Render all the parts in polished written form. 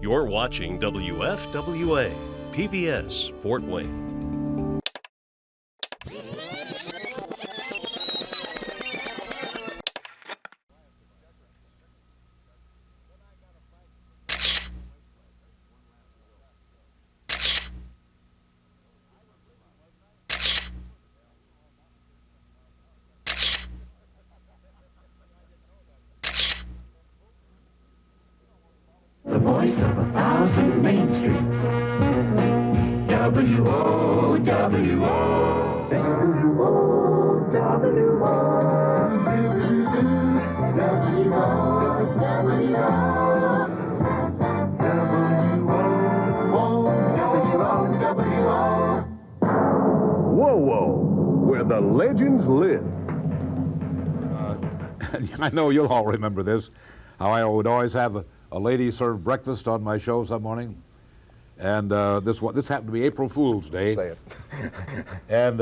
You're watching WFWA, PBS, Fort Wayne. The voice of 1,000 Main Streets. W-O-W-O. Whoa, where the legends live. I know you'll all remember this, how I would always have a lady serve breakfast on my show some morning. And this happened to be April Fool's Day. Say it. And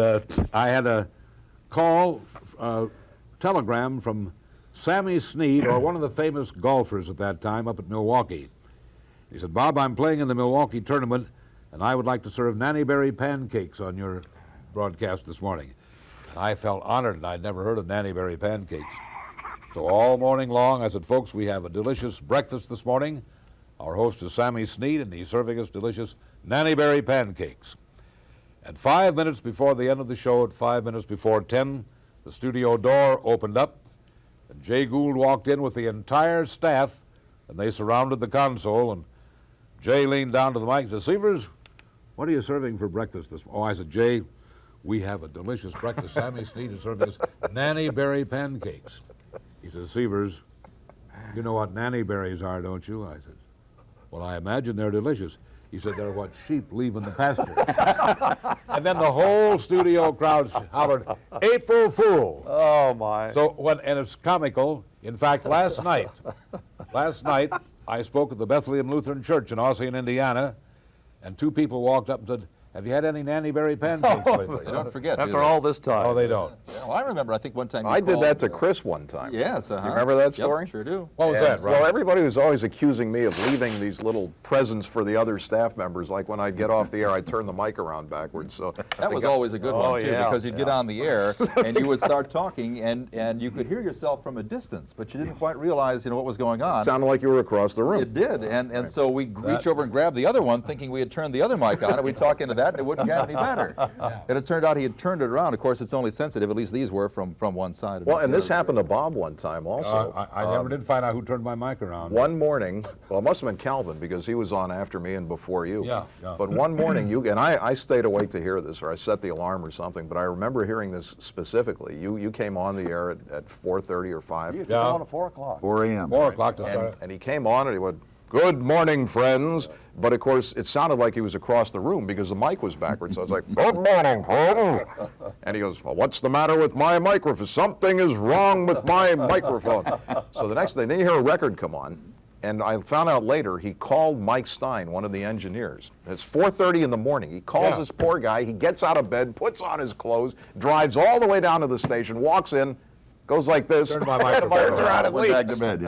I had a telegram from Sammy Snead, or one of the famous golfers at that time up at Milwaukee. He said, "Bob, I'm playing in the Milwaukee tournament, and I would like to serve Nanny Berry pancakes on your broadcast this morning." And I felt honored, and I'd never heard of Nanny Berry pancakes. So all morning long, I said, "Folks, we have a delicious breakfast this morning. Our host is Sammy Snead, and he's serving us delicious Nanny Berry pancakes." And 5 minutes before the end of the show, at 5 minutes before 10, the studio door opened up, and Jay Gould walked in with the entire staff, and they surrounded the console, and Jay leaned down to the mic and said, "Severs, what are you serving for breakfast this morning?" "Oh," I said, "Jay, we have a delicious breakfast. Sammy Snead is serving us Nanny Berry pancakes." He says, "Severs, you know what nanny berries are, don't you?" I said, "Well, I imagine they're delicious." He said, "They're what sheep leave in the pasture." And then the whole studio crowd hollered, "April Fool!" Oh, my. So and it's comical. In fact, last night, I spoke at the Bethlehem Lutheran Church in Ossian, Indiana, and two people walked up and said, "Have you had any Nanny Berry pancakes lately?" They don't forget. After do they? all this time. Oh, they don't. Yeah, well, I remember, I think one time you I did called, that to Chris one time. Yes, You remember that story? Yep, sure do. What was And, that, Rob? Well, everybody was always accusing me of leaving these little presents for the other staff members. Like when I'd get off the air, I'd turn the mic around backwards. So That was always a good one, too, yeah, because you'd get on the air and you would start talking and you could hear yourself from a distance, but you didn't quite realize, what was going on. sounded like you were across the room. It did, and so we'd reach over and grab the other one, thinking we had turned the other mic on, and we'd talk into that, and it wouldn't get any better. And it turned out he had turned it around. Of course, it's only sensitive, at least these were, from one side. Well, and this happened to Bob one time also. I never did find out who turned my mic around. One morning, well, it must have been Calvin because he was on after me and before you. Yeah. But one morning, and I stayed awake to hear this, or I set the alarm or something, but I remember hearing this specifically. You came on the air at 4:30 or 5. Yeah. on at 4 o'clock. 4 a.m. 4 o'clock to start. And he came on and he went, "Good morning, friends." But of course, it sounded like he was across the room because the mic was backwards. So I was like, "Good morning, friends." And he goes, "Well, what's the matter with my microphone? Something is wrong with my microphone." So the next thing, then you hear a record come on. And I found out later he called Mike Stein, one of the engineers. It's 4:30 in the morning. He calls this poor guy. He gets out of bed, puts on his clothes, drives all the way down to the station, walks in, goes like this, Turned my microphone turns around and Went back leaves. to bed,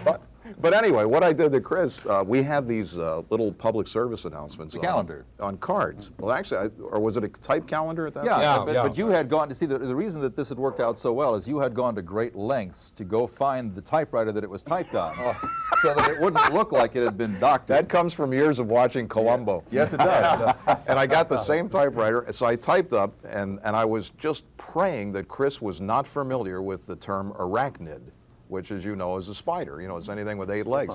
Yeah. But anyway, what I did to Chris, we had these little public service announcements calendar. on cards. Well, actually, or was it a type calendar at that point? Yeah, Yeah. but you had gone to see the reason that this had worked out so well is you had gone to great lengths to go find the typewriter that it was typed on, so that it wouldn't look like it had been doctored. That comes from years of watching Columbo. Yes, it does. And I got the same typewriter, so I typed up, and I was just praying that Chris was not familiar with the term arachnid, which, as you know, is a spider. It's anything with 8 legs.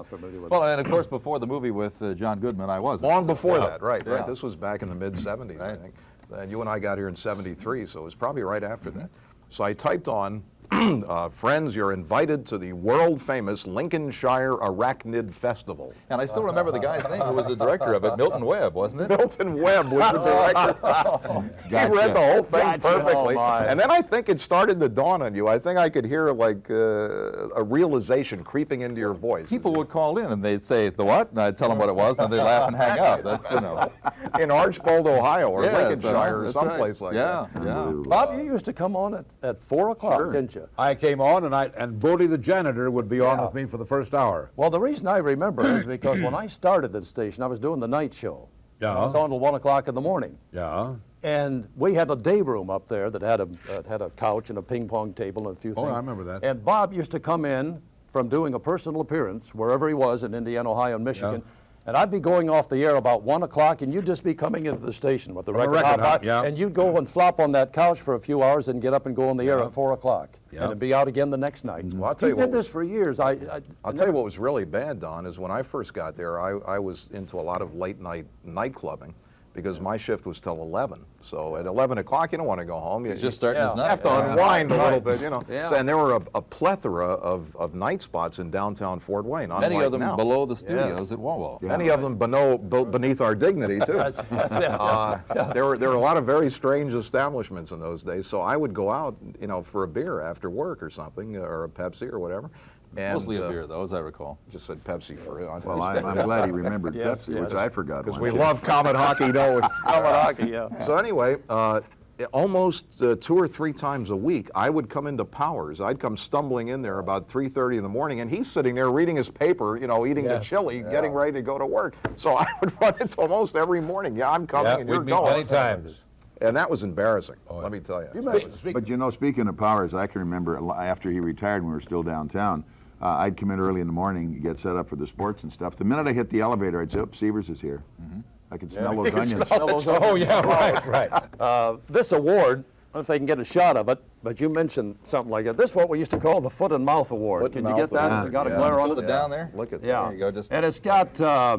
Well, and of course, before the movie with John Goodman, I wasn't. Long so- before that, right. Yeah. This was back in the mid-'70s, I think. And you and I got here in '73, so it was probably right after that. So I typed on, "Friends, you're invited to the world-famous Lincolnshire Arachnid Festival." And I still remember the guy's name who was the director of it, Milton Webb, wasn't it? Milton Webb was the director. He read the whole thing perfectly. Oh, my. And then I think it started to dawn on you. I think I could hear like a realization creeping into your voice. People would call in and they'd say, "The what?" And I'd tell them what it was, and they'd laugh and hang up. That's, in Archbold, Ohio, or Yes, Lincolnshire, or that's someplace right. like that. Yeah. Bob, you used to come on at 4 o'clock, didn't you? you? I came on, and Bodie the janitor would be on with me for the first hour. Well, the reason I remember is because when I started at the station, I was doing the night show. Yeah. I was on till 1 o'clock in the morning. Yeah. And we had a day room up there that had a couch and a ping pong table and a few things. Oh, I remember that. And Bob used to come in from doing a personal appearance wherever he was in Indiana, Ohio, and Michigan. Yeah. And I'd be going off the air about 1 o'clock, and you'd just be coming into the station with the From a record record hot, hop, yeah. and you'd go and flop on that couch for a few hours and get up and go on the air at 4 o'clock, Yeah. and then be out again the next night. Well, I'll tell He you did what- this for years. I'll tell you what was really bad, Don, is when I first got there, I was into a lot of late night clubbing because my shift was till 11. So at 11 o'clock, you don't want to go home. He's just starting his Yeah. night. have to unwind a little bit, you know. Yeah. So, and there were a plethora of night spots in downtown Fort Wayne. Many unlike of them now. below the studios at Wawa. Many of them beneath our dignity, too. There were a lot of very strange establishments in those days. So I would go out, you know, for a beer after work or something, or a Pepsi or whatever. And, Mostly a beer, though, as I recall. Just said Pepsi for it. Well, I'm glad he remembered Yes, Pepsi, yes. which I forgot. Because once. we love Comet Hockey, don't we? Comet Hockey, yeah. So anyway, almost 2 or 3 times a week, I would come into Powers. I'd come stumbling in there about 3:30 in the morning, and he's sitting there reading his paper, you know, eating the chili, getting ready to go to work. So I would run into him almost every morning. Yeah, I'm coming, Yeah, and we'd you're meet going. many times. And that was embarrassing, let me tell you. But you know, speaking of Powers, I can remember after he retired when we were still downtown, I'd come in early in the morning, get set up for the sports and stuff. The minute I hit the elevator, I'd say, "Oh, Severs is here." I could smell those onions. Oh, yeah, right. This award, I don't know if they can get a shot of it, but you mentioned something like that. This is what we used to call the Foot and Mouth Award. Foot Can and you Mouth get that? Award. Has it got a Yeah. glare on Hold it? it down there. Look at that. Yeah. There you go. Just And it's got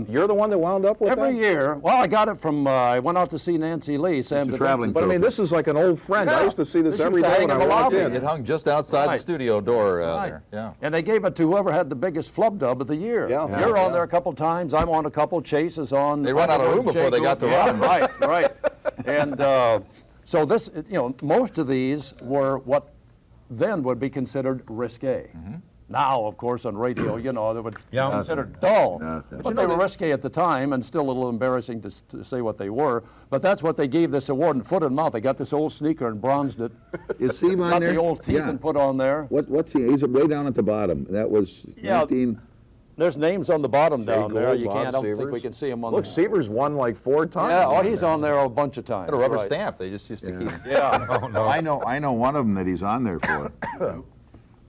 You're the one that wound up with every that? year. Well, I got it from. I went out to see Nancy Lee. Sam a traveling DeVincenzo. But I mean, this is like an old friend. I Yeah. used to see this This every used to day hang when in I the walked lobby. in. it hung just outside the Right. studio door Right. there. Yeah. And they gave it to whoever had the biggest flub dub of the year. Yeah. You're Yeah. on there a couple times. I'm on a couple. Chase is on. They run out of room before they got to yeah, run. Right, right. And so this, you know, most of these were what then would be considered risque. Now, of course, on radio, you know, they would be considered dull. Nothing. But they were risque at the time and still a little embarrassing to say what they were. But that's what they gave this award in Foot and Mouth. They got this old sneaker and bronzed it. Is Steve on Got there? the old teeth Yeah. and put on there. What's he? He's way down at the bottom. That was Yeah. 19. There's names on the bottom down there. Gould, You Bob can't, I don't think Severs. we can see them on Look, the... Severs won like 4 times. Yeah, oh, he's on there a bunch of times. Had a rubber right. stamp. They just used to keep. Yeah. I know one of them that he's on there for.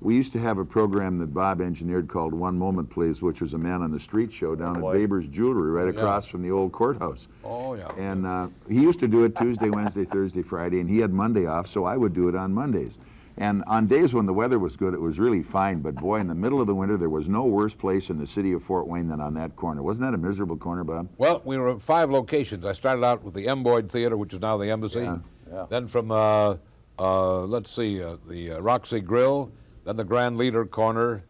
We used to have a program that Bob engineered called One Moment Please, which was a man on the street show down at boy. Baber's Jewelry right across from the old courthouse. Oh, yeah. And he used to do it Tuesday, Wednesday, Thursday, Friday, and he had Monday off, so I would do it on Mondays. And on days when the weather was good, it was really fine, but boy, in the middle of the winter, there was no worse place in the city of Fort Wayne than on that corner. Wasn't that a miserable corner, Bob? Well, we were at 5 locations. I started out with the M. Boyd Theater, which is now the Embassy. Yeah. Then from, let's see, the Roxy Grill, then the Grand Leader Corner,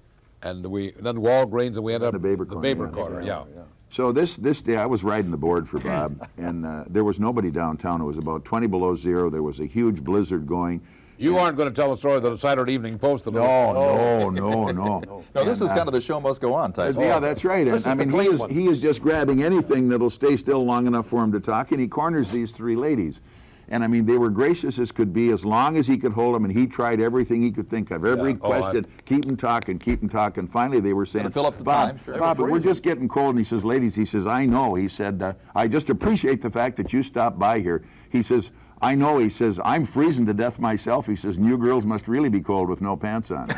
and then Walgreens, and we ended up The Baber the Corner, Baber yeah. Corner, yeah. So this day, I was riding the board for Bob, and there was nobody downtown. It was about 20 below zero. There was a huge blizzard going. You aren't going to tell the story of the Saturday Evening Post. No. No, this is kind of the show must go on type. Yeah, that's right. This And, I is the mean, clean one. he is just grabbing anything that'll stay still long enough for him to talk, and he corners these 3 ladies. And I mean, they were gracious as could be as long as he could hold them, and he tried everything he could think of. Every Yeah. Oh, I- question, keep him talking, keep him talking. Finally, they were saying, Gotta fill up the Bob, time, sure. Bob, They were we're freezing. just getting cold. And he says, ladies, he says, I know. He said, I just appreciate the fact that you stopped by here. He says, I know. He says, I'm freezing to death myself. He says, and you girls must really be cold with no pants on.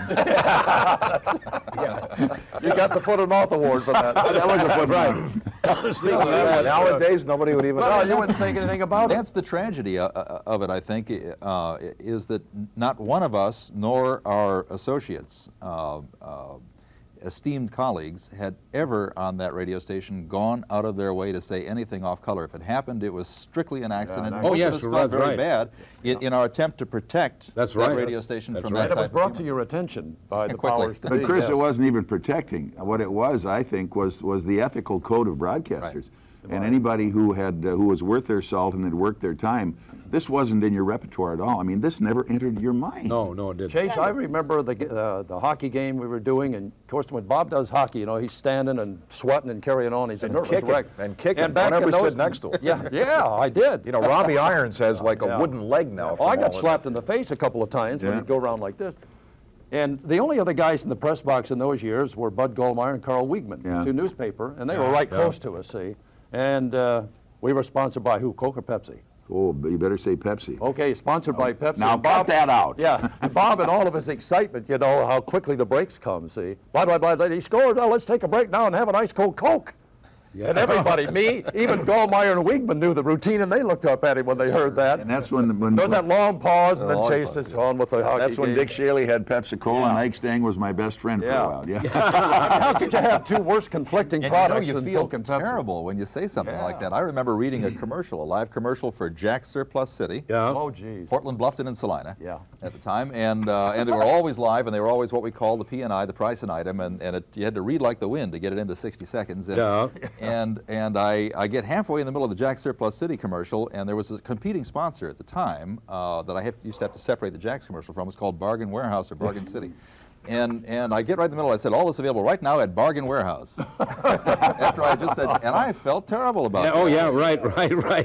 You got the Foot and Mouth Award for that. That was a foot right. Nowadays, nobody would even. Well, you wouldn't think anything about it. That's the tragedy of it, I think, is that not one of us, nor our associates, esteemed colleagues, had ever on that radio station gone out of their way to say anything off color. If it happened, it was strictly an accident. Yeah, Most Oh, yes, of us you're felt right, very right. bad in our attempt to protect That's that right. radio station That's from right. that And it was type brought of to your attention by the quickly. powers to be. But Chris, yes. it wasn't even protecting. What it was, I think, was the ethical code of broadcasters. And anybody who was worth their salt and had worked their time, this wasn't in your repertoire at all. I mean, this never entered your mind. No, it didn't. Chase, I remember the hockey game we were doing, and of course when Bob does hockey, you know, he's standing and sweating and carrying on. He's a nervous kicking, wreck. and kicking. back Don't in ever those- sit next to him. Yeah, I did. You know, Robbie Irons has like a Yeah. wooden leg now. Oh, I from got all of slapped in the face a couple of times when Yeah. he'd go around like this. And the only other guys in the press box in those years were Bud Goldmeyer and Carl Wiegman, Yeah. two newspaper, and they were right close to us, see. And we were sponsored by who, Coke or Pepsi? Oh, but you better say Pepsi. Okay, sponsored by Pepsi. Now And cut that out. Yeah, and Bob, in all of his excitement, you know, how quickly the breaks come, see. Blah, blah, blah, he scored, oh, let's take a break now and have an ice cold Coke. And everybody, me, even Goldmeyer and Wiegman knew the routine, and they looked up at him when they heard that. And that's when There was that long pause, and then long Chase is on with the hockey that's when game. Dick Shaley had Pepsi-Cola and Ike Stang was my best friend for Yeah. a while. Yeah. I mean, how could you have two worse conflicting And products you than feel Coke and Pepsi? terrible when you say something like that. I remember reading a commercial, a live commercial for Jack's Surplus City. Yeah. Oh, geez. Portland, Bluffton, and Salina Yeah. at the time, and they were always live, and they were always what we call the P&I, the price and item, and you had to read like the wind to get it into 60 seconds. And, Yeah. and I get halfway in the middle of the Jack's Surplus City commercial, and there was a competing sponsor at the time that I used to have to separate the Jack's commercial from. It was called Bargain Warehouse or Bargain City. And I get right in the middle. I said, all this available right now at Bargain Warehouse. After I just said, and I felt terrible about Yeah, that. oh, yeah, right.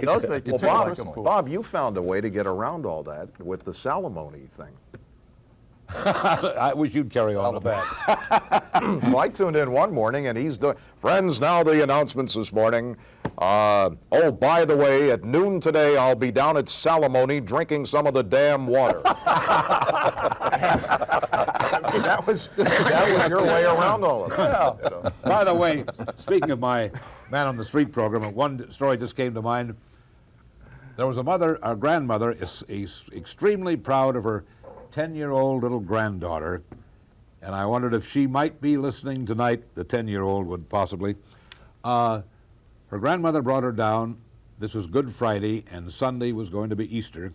It does make you Well, feel Bob, like a fool. Bob, you found a way to get around all that with the Salamone thing. I wish you'd carry on with that. Well, I tuned in one morning, and he's doing, friends, now the announcements this morning. Oh, by the way, at noon today, I'll be down at Salamone drinking some of the damn water. I mean, that was your way around all of that. So. By the way, speaking of my Man on the Street program, one story just came to mind. There was a grandmother, is extremely proud of her 10-year-old little granddaughter, and I wondered if she might be listening tonight. The 10-year-old would possibly. Her grandmother brought her down. This was Good Friday, and Sunday was going to be Easter,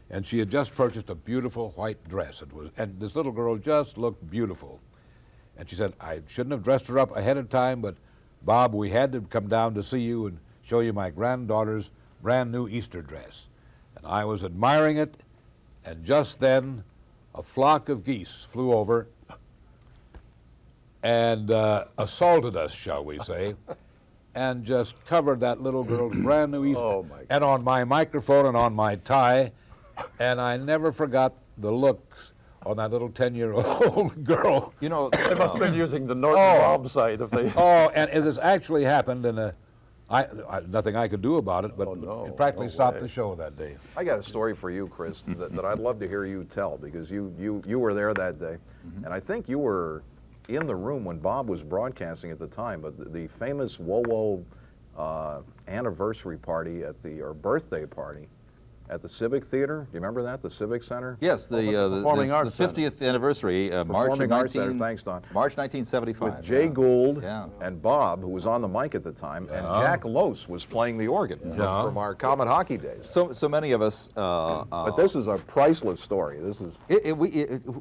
and she had just purchased a beautiful white dress. And this little girl just looked beautiful. And she said, I shouldn't have dressed her up ahead of time, but Bob, we had to come down to see you and show you my granddaughter's brand new Easter dress. And I was admiring it, and just then a flock of geese flew over and assaulted us, shall we say, and just covered that little girl's brand new Easter. Oh, my God. And on my microphone and on my tie, and I never forgot the looks on that little 10-year-old girl. You know, They must have been using the Norton Bob site if they... Oh, and it has actually happened, and nothing I could do about it, but Oh, no, it practically no stopped way. the show that day. I got a story for you, Chris, that I'd love to hear you tell, because you were there that day, and I think you were in the room when Bob was broadcasting at the time, but the famous WoWo anniversary party or birthday party at the Civic Theater. Do you remember that, the Civic Center? yes, the Performing Arts Center. 50th anniversary, March of Performing Arts 19, Center, thanks, Don. March 1975. With Jay Gould Yeah. and Bob, who was on the mic at the time, and Jack Lose was playing the organ from our Comet hockey days. So many of us. But this is a priceless story. This is.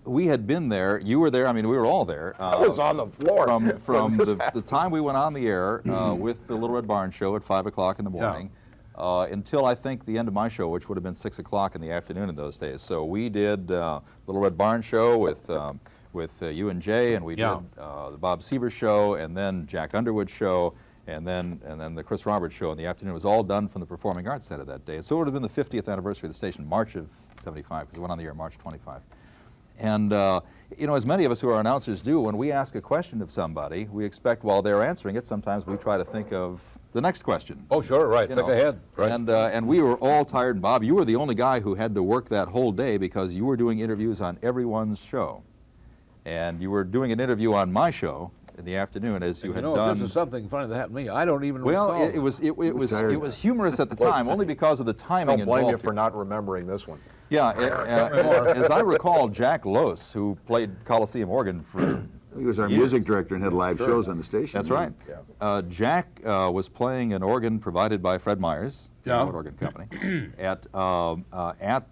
We had been there. You were there. I mean, we were all there. I was on the floor From when this the time we went on the air with the Little Red Barn show at 5 o'clock in the morning until I think the end of my show, which would have been 6 o'clock in the afternoon in those days. So we did Little Red Barn show with you and Jay, and we did the Bob Seaver show, and then Jack Underwood show, and then the Chris Roberts show in the afternoon. It was all done from the Performing Arts Center that day. So it would have been the 50th anniversary of the station, March of '75, because it went on the air March 25. And, you know, as many of us who are announcers do, when we ask a question of somebody, we expect while they're answering it, sometimes we try to think of the next question. Oh, sure, right. You Think know. ahead. Right. And we were all tired. And Bob, you were the only guy who had to work that whole day because you were doing interviews on everyone's show. And you were doing an interview on my show in the afternoon as you had know, done. if this is something funny that happened to me, I don't even Well, recall. it was humorous at the time, only because of the timing Don't blame you involved for here. not remembering this one. Yeah, as I recall, Jack Lose, who played Coliseum organ for He was our music director and had live shows on the station. That's right. Jack was playing an organ provided by Fred Myers, the Yeah. Remote Organ Company, at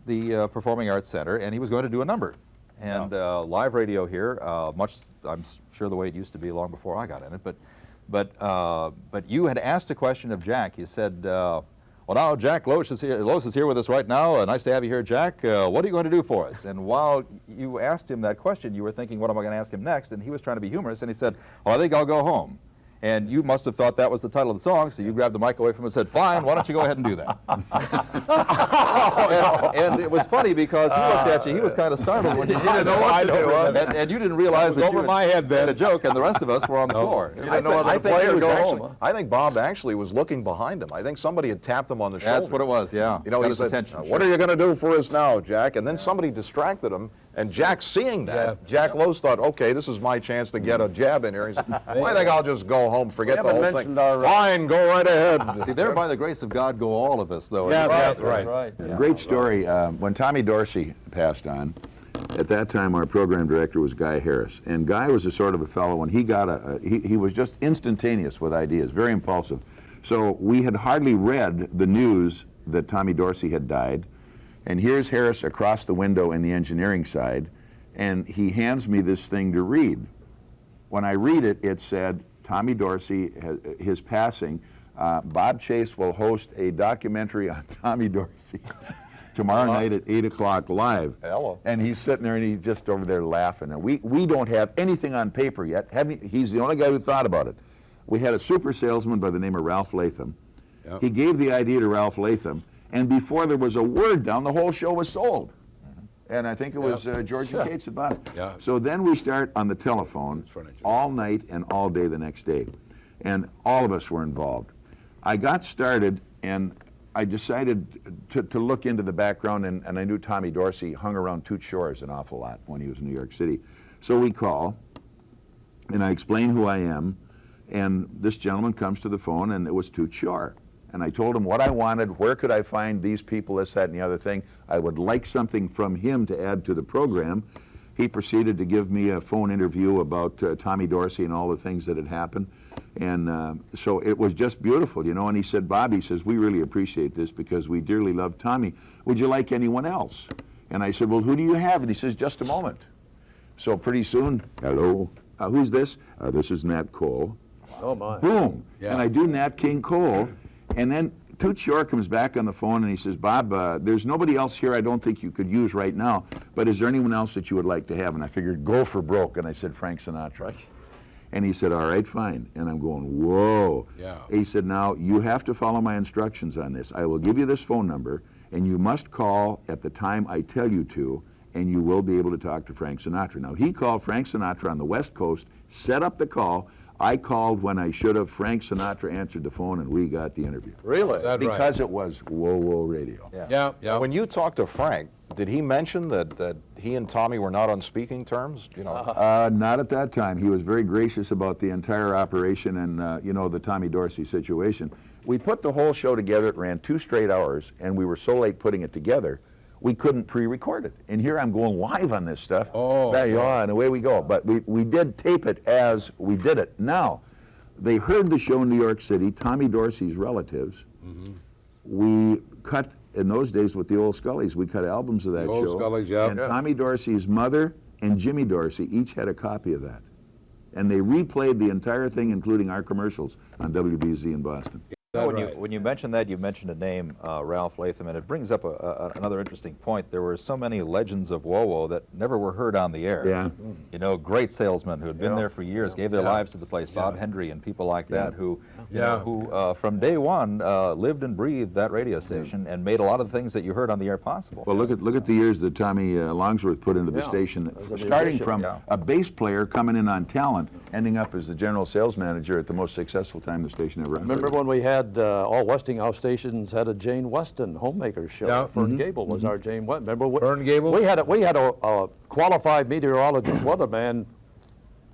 the Performing Arts Center, and he was going to do a number. And live radio here, I'm sure the way it used to be long before I got in it, but you had asked a question of Jack. You said, well, now Jack Lose is here with us right now. Nice to have you here, Jack. What are you going to do for us? And while you asked him that question, you were thinking, what am I going to ask him next? And he was trying to be humorous, and he said, oh, I think I'll go home. And you must have thought that was the title of the song, so you grabbed the mic away from him and said, fine, why don't you go ahead and do that? and it was funny because he looked at you, he was kind of startled when you didn't know what to do. And you didn't realize that you had a joke, and the rest of us were on the floor. You didn't know whether to play or go home. I think Bob actually was looking behind him. I think somebody had tapped him on the shoulder. That's what it was, yeah. You know, he said, what are you going to do for us now, Jack? And then somebody distracted him, and Jack, seeing that, Jack Lowe's thought, okay, this is my chance to get a jab in here. He said, well, I think I'll just go home, forget the whole thing. Fine, go right ahead. See, there by the grace of God go all of us, though. Yeah, that's right. Yeah. Great story. When Tommy Dorsey passed on, at that time our program director was Guy Harris. And Guy was a sort of a fellow, when he got he was just instantaneous with ideas, very impulsive. So we had hardly read the news that Tommy Dorsey had died. And here's Harris across the window in the engineering side, and he hands me this thing to read. When I read it, it said, Tommy Dorsey, his passing, Bob Chase will host a documentary on Tommy Dorsey tomorrow night at 8 o'clock live. Hello. And he's sitting there and he's just over there laughing. And we don't have anything on paper yet. He's the only guy who thought about it. We had a super salesman by the name of Ralph Latham. Yep. He gave the idea to Ralph Latham, and before there was a word down, the whole show was sold. And I think it was George and Kate's at bottom. Yeah. So then we start on the telephone all night and all day the next day. And all of us were involved. I got started, and I decided to look into the background, and I knew Tommy Dorsey hung around Toots Shores an awful lot when he was in New York City. So we call, and I explain who I am, and this gentleman comes to the phone, and it was Toots Shore. And I told him what I wanted, where could I find these people, this, that, and the other thing. I would like something from him to add to the program. He proceeded to give me a phone interview about Tommy Dorsey and all the things that had happened. And so it was just beautiful, you know. And he said, Bob, he says, we really appreciate this because we dearly love Tommy. Would you like anyone else? And I said, well, who do you have? And he says, just a moment. So pretty soon, hello, who's this? This is Nat Cole. Oh, my. Boom. Yeah. And I do Nat King Cole. And then Toots Shore comes back on the phone and he says, Bob, there's nobody else here I don't think you could use right now, but is there anyone else that you would like to have? And I figured, go for broke. And I said, Frank Sinatra. And he said, all right, fine. And I'm going, whoa. Yeah. He said, now, you have to follow my instructions on this. I will give you this phone number, and you must call at the time I tell you to, and you will be able to talk to Frank Sinatra. Now, he called Frank Sinatra on the West Coast, set up the call. I called when I should have. Frank Sinatra answered the phone, and we got the interview. Really? Because it was Whoa Radio. Yeah. When you talked to Frank, did he mention that he and Tommy were not on speaking terms? You know, not at that time. He was very gracious about the entire operation and you know, the Tommy Dorsey situation. We put the whole show together. It ran 2 straight hours, and we were so late putting it together, we couldn't pre-record it. And here I'm going live on this stuff. Oh, and away we go. But we did tape it as we did it. Now, they heard the show in New York City, Tommy Dorsey's relatives. Mm-hmm. We cut, in those days with the old Scullys, we cut albums of that show. Old Scullys, yeah. And Tommy Dorsey's mother and Jimmy Dorsey each had a copy of that. And they replayed the entire thing, including our commercials, on WBZ in Boston. When you mentioned that, you mentioned a name, Ralph Latham, and it brings up another interesting point. There were so many legends of WoWo that never were heard on the air. Yeah. You know, great salesmen who had been there for years, gave their lives to the place. Bob Hendry and people like that who, who from day one lived and breathed that radio station and made a lot of the things that you heard on the air possible. Well, look at the years that Tommy Longsworth put into the station, starting from a bass player coming in on talent, ending up as the general sales manager at the most successful time the station ever operated. Remember when we had all Westinghouse stations had a Jane Weston homemaker show. Yeah. Fern Gable was our Jane Weston. Remember Fern Gable? We had a qualified meteorologist weatherman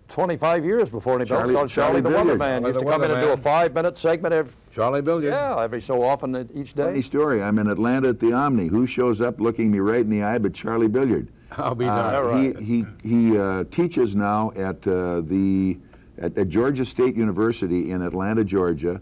25 years before anybody else. Charlie the Weatherman used to come in and do a 5-minute segment. Charlie Billiard. Yeah, every so often each day. Funny story. I'm in Atlanta at the Omni. Who shows up looking me right in the eye but Charlie Billiard? I'll be darned. He teaches now at Georgia State University in Atlanta, Georgia.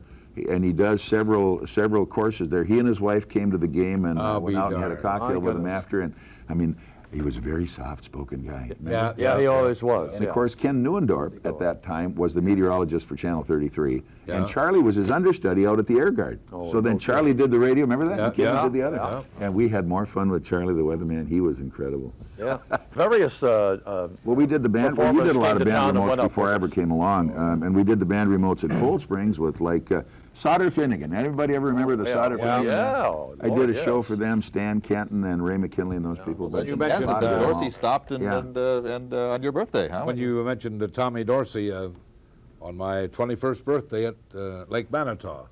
And he does several courses there. He and his wife came to the game and went out and had a cocktail with him after. And I mean, He was a very soft-spoken guy. Yeah, Yeah, he always was. And yeah. of course, Ken Neuendorf at that time was the meteorologist for Channel 33, Yeah. and Charlie was his understudy out at the Air Guard. So then Charlie did the radio, remember that? Yeah, And Ken yeah, did the other. yeah. And we had more fun with Charlie the weatherman. He was incredible. Yeah. Various Well, we did the band. Well, you performers did a lot came of to town band and remotes went up before I with ever us. came along, and we did the band remotes at Cold Springs with like Sauter Finnegan. Anybody ever remember the Sauter Finnegan? Yeah. I did a show for them, Stan Kenton and Ray McKinley and those people. But you mentioned Tommy that, Dorsey stopped and, Yeah. and on your birthday, huh? When you mentioned Tommy Dorsey, on my 21st birthday at Lake Manitou,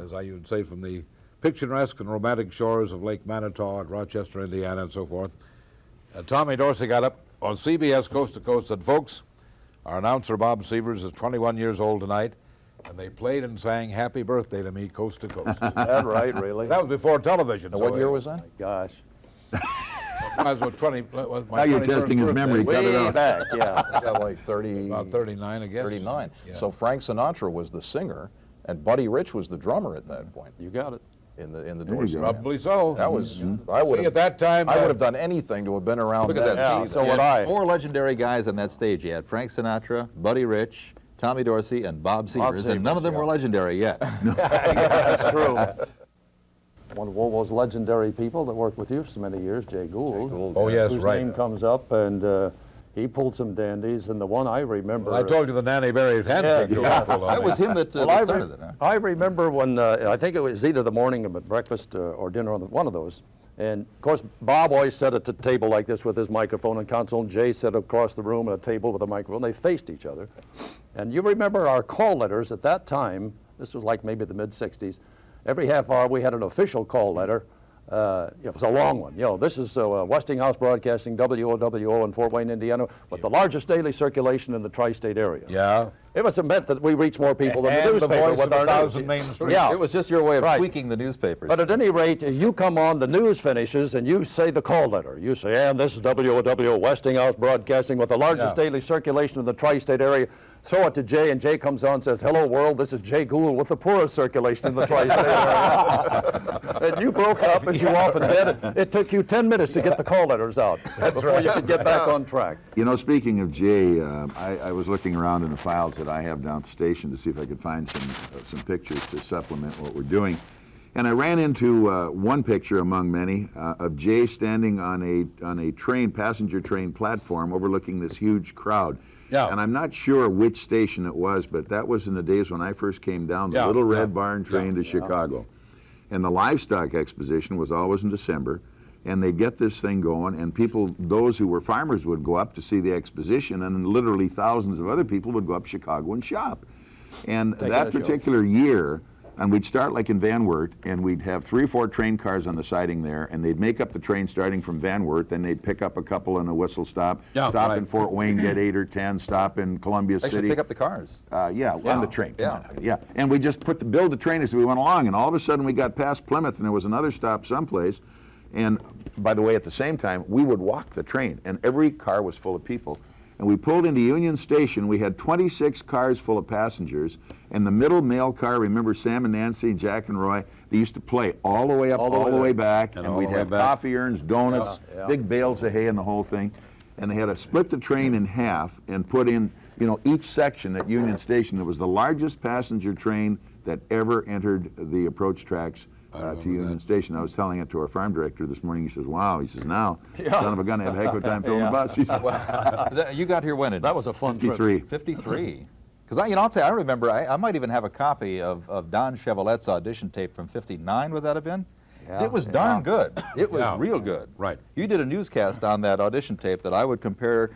as I would say, from the picturesque and romantic shores of Lake Manitou at Rochester, Indiana, and so forth, Tommy Dorsey got up on CBS Coast to Coast and said, folks, our announcer Bob Severs is 21 years old tonight, and they played and sang Happy Birthday to me coast to coast. Is that right, really? That was before television. What year was that? Gosh. I was what, 20, was my Now you're 21st testing his birthday. memory. Cut it Way out. back, yeah. Was that like 30? About 39, I guess. 39. Yeah. So Frank Sinatra was the singer, and Buddy Rich was the drummer at that point You got it. in the you Dorsey go. band. Probably so. That was I would See, have at that time, I would have done anything to have been around Look at then. that. to Yeah, see so that. would I. 4 legendary guys on that stage. You had Frank Sinatra, Buddy Rich, Tommy Dorsey, and Bob Severs, and none of them Severs, were legendary yet. That's true. One of those legendary people that worked with you for so many years, Jay Gould. Oh, yes, whose right. name comes up, and he pulled some dandies, and the one I remember. I told you the Nanny Berry handshake. Yes, you yes. pulled on That me. was him that, Well, that started it, huh? I remember when, I think it was either the morning of breakfast or dinner, on one of those. And of course, Bob always sat at a table like this with his microphone and console, and Jay sat across the room at a table with a microphone. They faced each other. And you remember our call letters at that time, this was like maybe the mid-'60s, every half hour we had an official call letter. It was a long one. You know, this is Westinghouse Broadcasting, WOWO in Fort Wayne, Indiana, with the largest daily circulation in the tri-state area. Yeah. It was meant that we reach more people than the And the newspaper voice with of our 1,000 news. Main Street. Yeah. It was just your way of Right. tweaking the newspapers. But at any rate, you come on, the news finishes, and you say the call letter. You say, and this is WOWO Westinghouse Broadcasting with the largest Yeah. daily circulation in the tri-state area. Throw it to Jay, and Jay comes on and says, hello, world, this is Jay Gould with the poorest circulation in the tri-state area. And you broke up, as you often did. It took you 10 minutes to get the call letters out before you could get back on track. You know, speaking of Jay, I was looking around in the files that I have down at the station to see if I could find some pictures to supplement what we're doing. And I ran into one picture among many of Jay standing on a train, passenger train platform overlooking this huge crowd. Yeah. And I'm not sure which station it was, but that was in the days when I first came down the Yeah, Little Red yeah, Barn train yeah, to Chicago. And the livestock exposition was always in December. And they'd get this thing going, and people, those who were farmers, would go up to see the exposition, and literally thousands of other people would go up to Chicago and shop. And Taking that a show. particular year, and we'd start like in Van Wert, and we'd have 3 or 4 train cars on the siding there, and they'd make up the train starting from Van Wert, then they'd pick up a couple in a whistle stop, Yeah, stop right. in Fort Wayne, get 8 or 10, stop in Columbia They should City. pick up the cars. Yeah, on the train. Yeah. Yeah. And we just build the train as we went along, and all of a sudden we got past Plymouth, and there was another stop someplace. And by the way, at the same time, we would walk the train, and every car was full of people. And we pulled into Union Station. We had 26 cars full of passengers, and the middle mail car, remember Sam and Nancy, Jack and Roy, they used to play all the way up, all the way back, and all we'd the way have back. coffee urns, donuts, Yeah, yeah. big bales of hay and the whole thing. And they had to split the train in half and put in, you know, each section at Union Station. It was the largest passenger train that ever entered the approach tracks to Union Station. I was telling it to our farm director this morning. He says, wow, he says, now, son of a gun, I have a heck of a time filling the bus. He said, You got here when? That was a fun trip. 53. 53. Because I'll tell you, I remember, I might even have a copy of Don Chevrolet's audition tape from 59, would that have been? Yeah, It was darn good. It was Yeah. real good. Right. You did a newscast on that audition tape that I would compare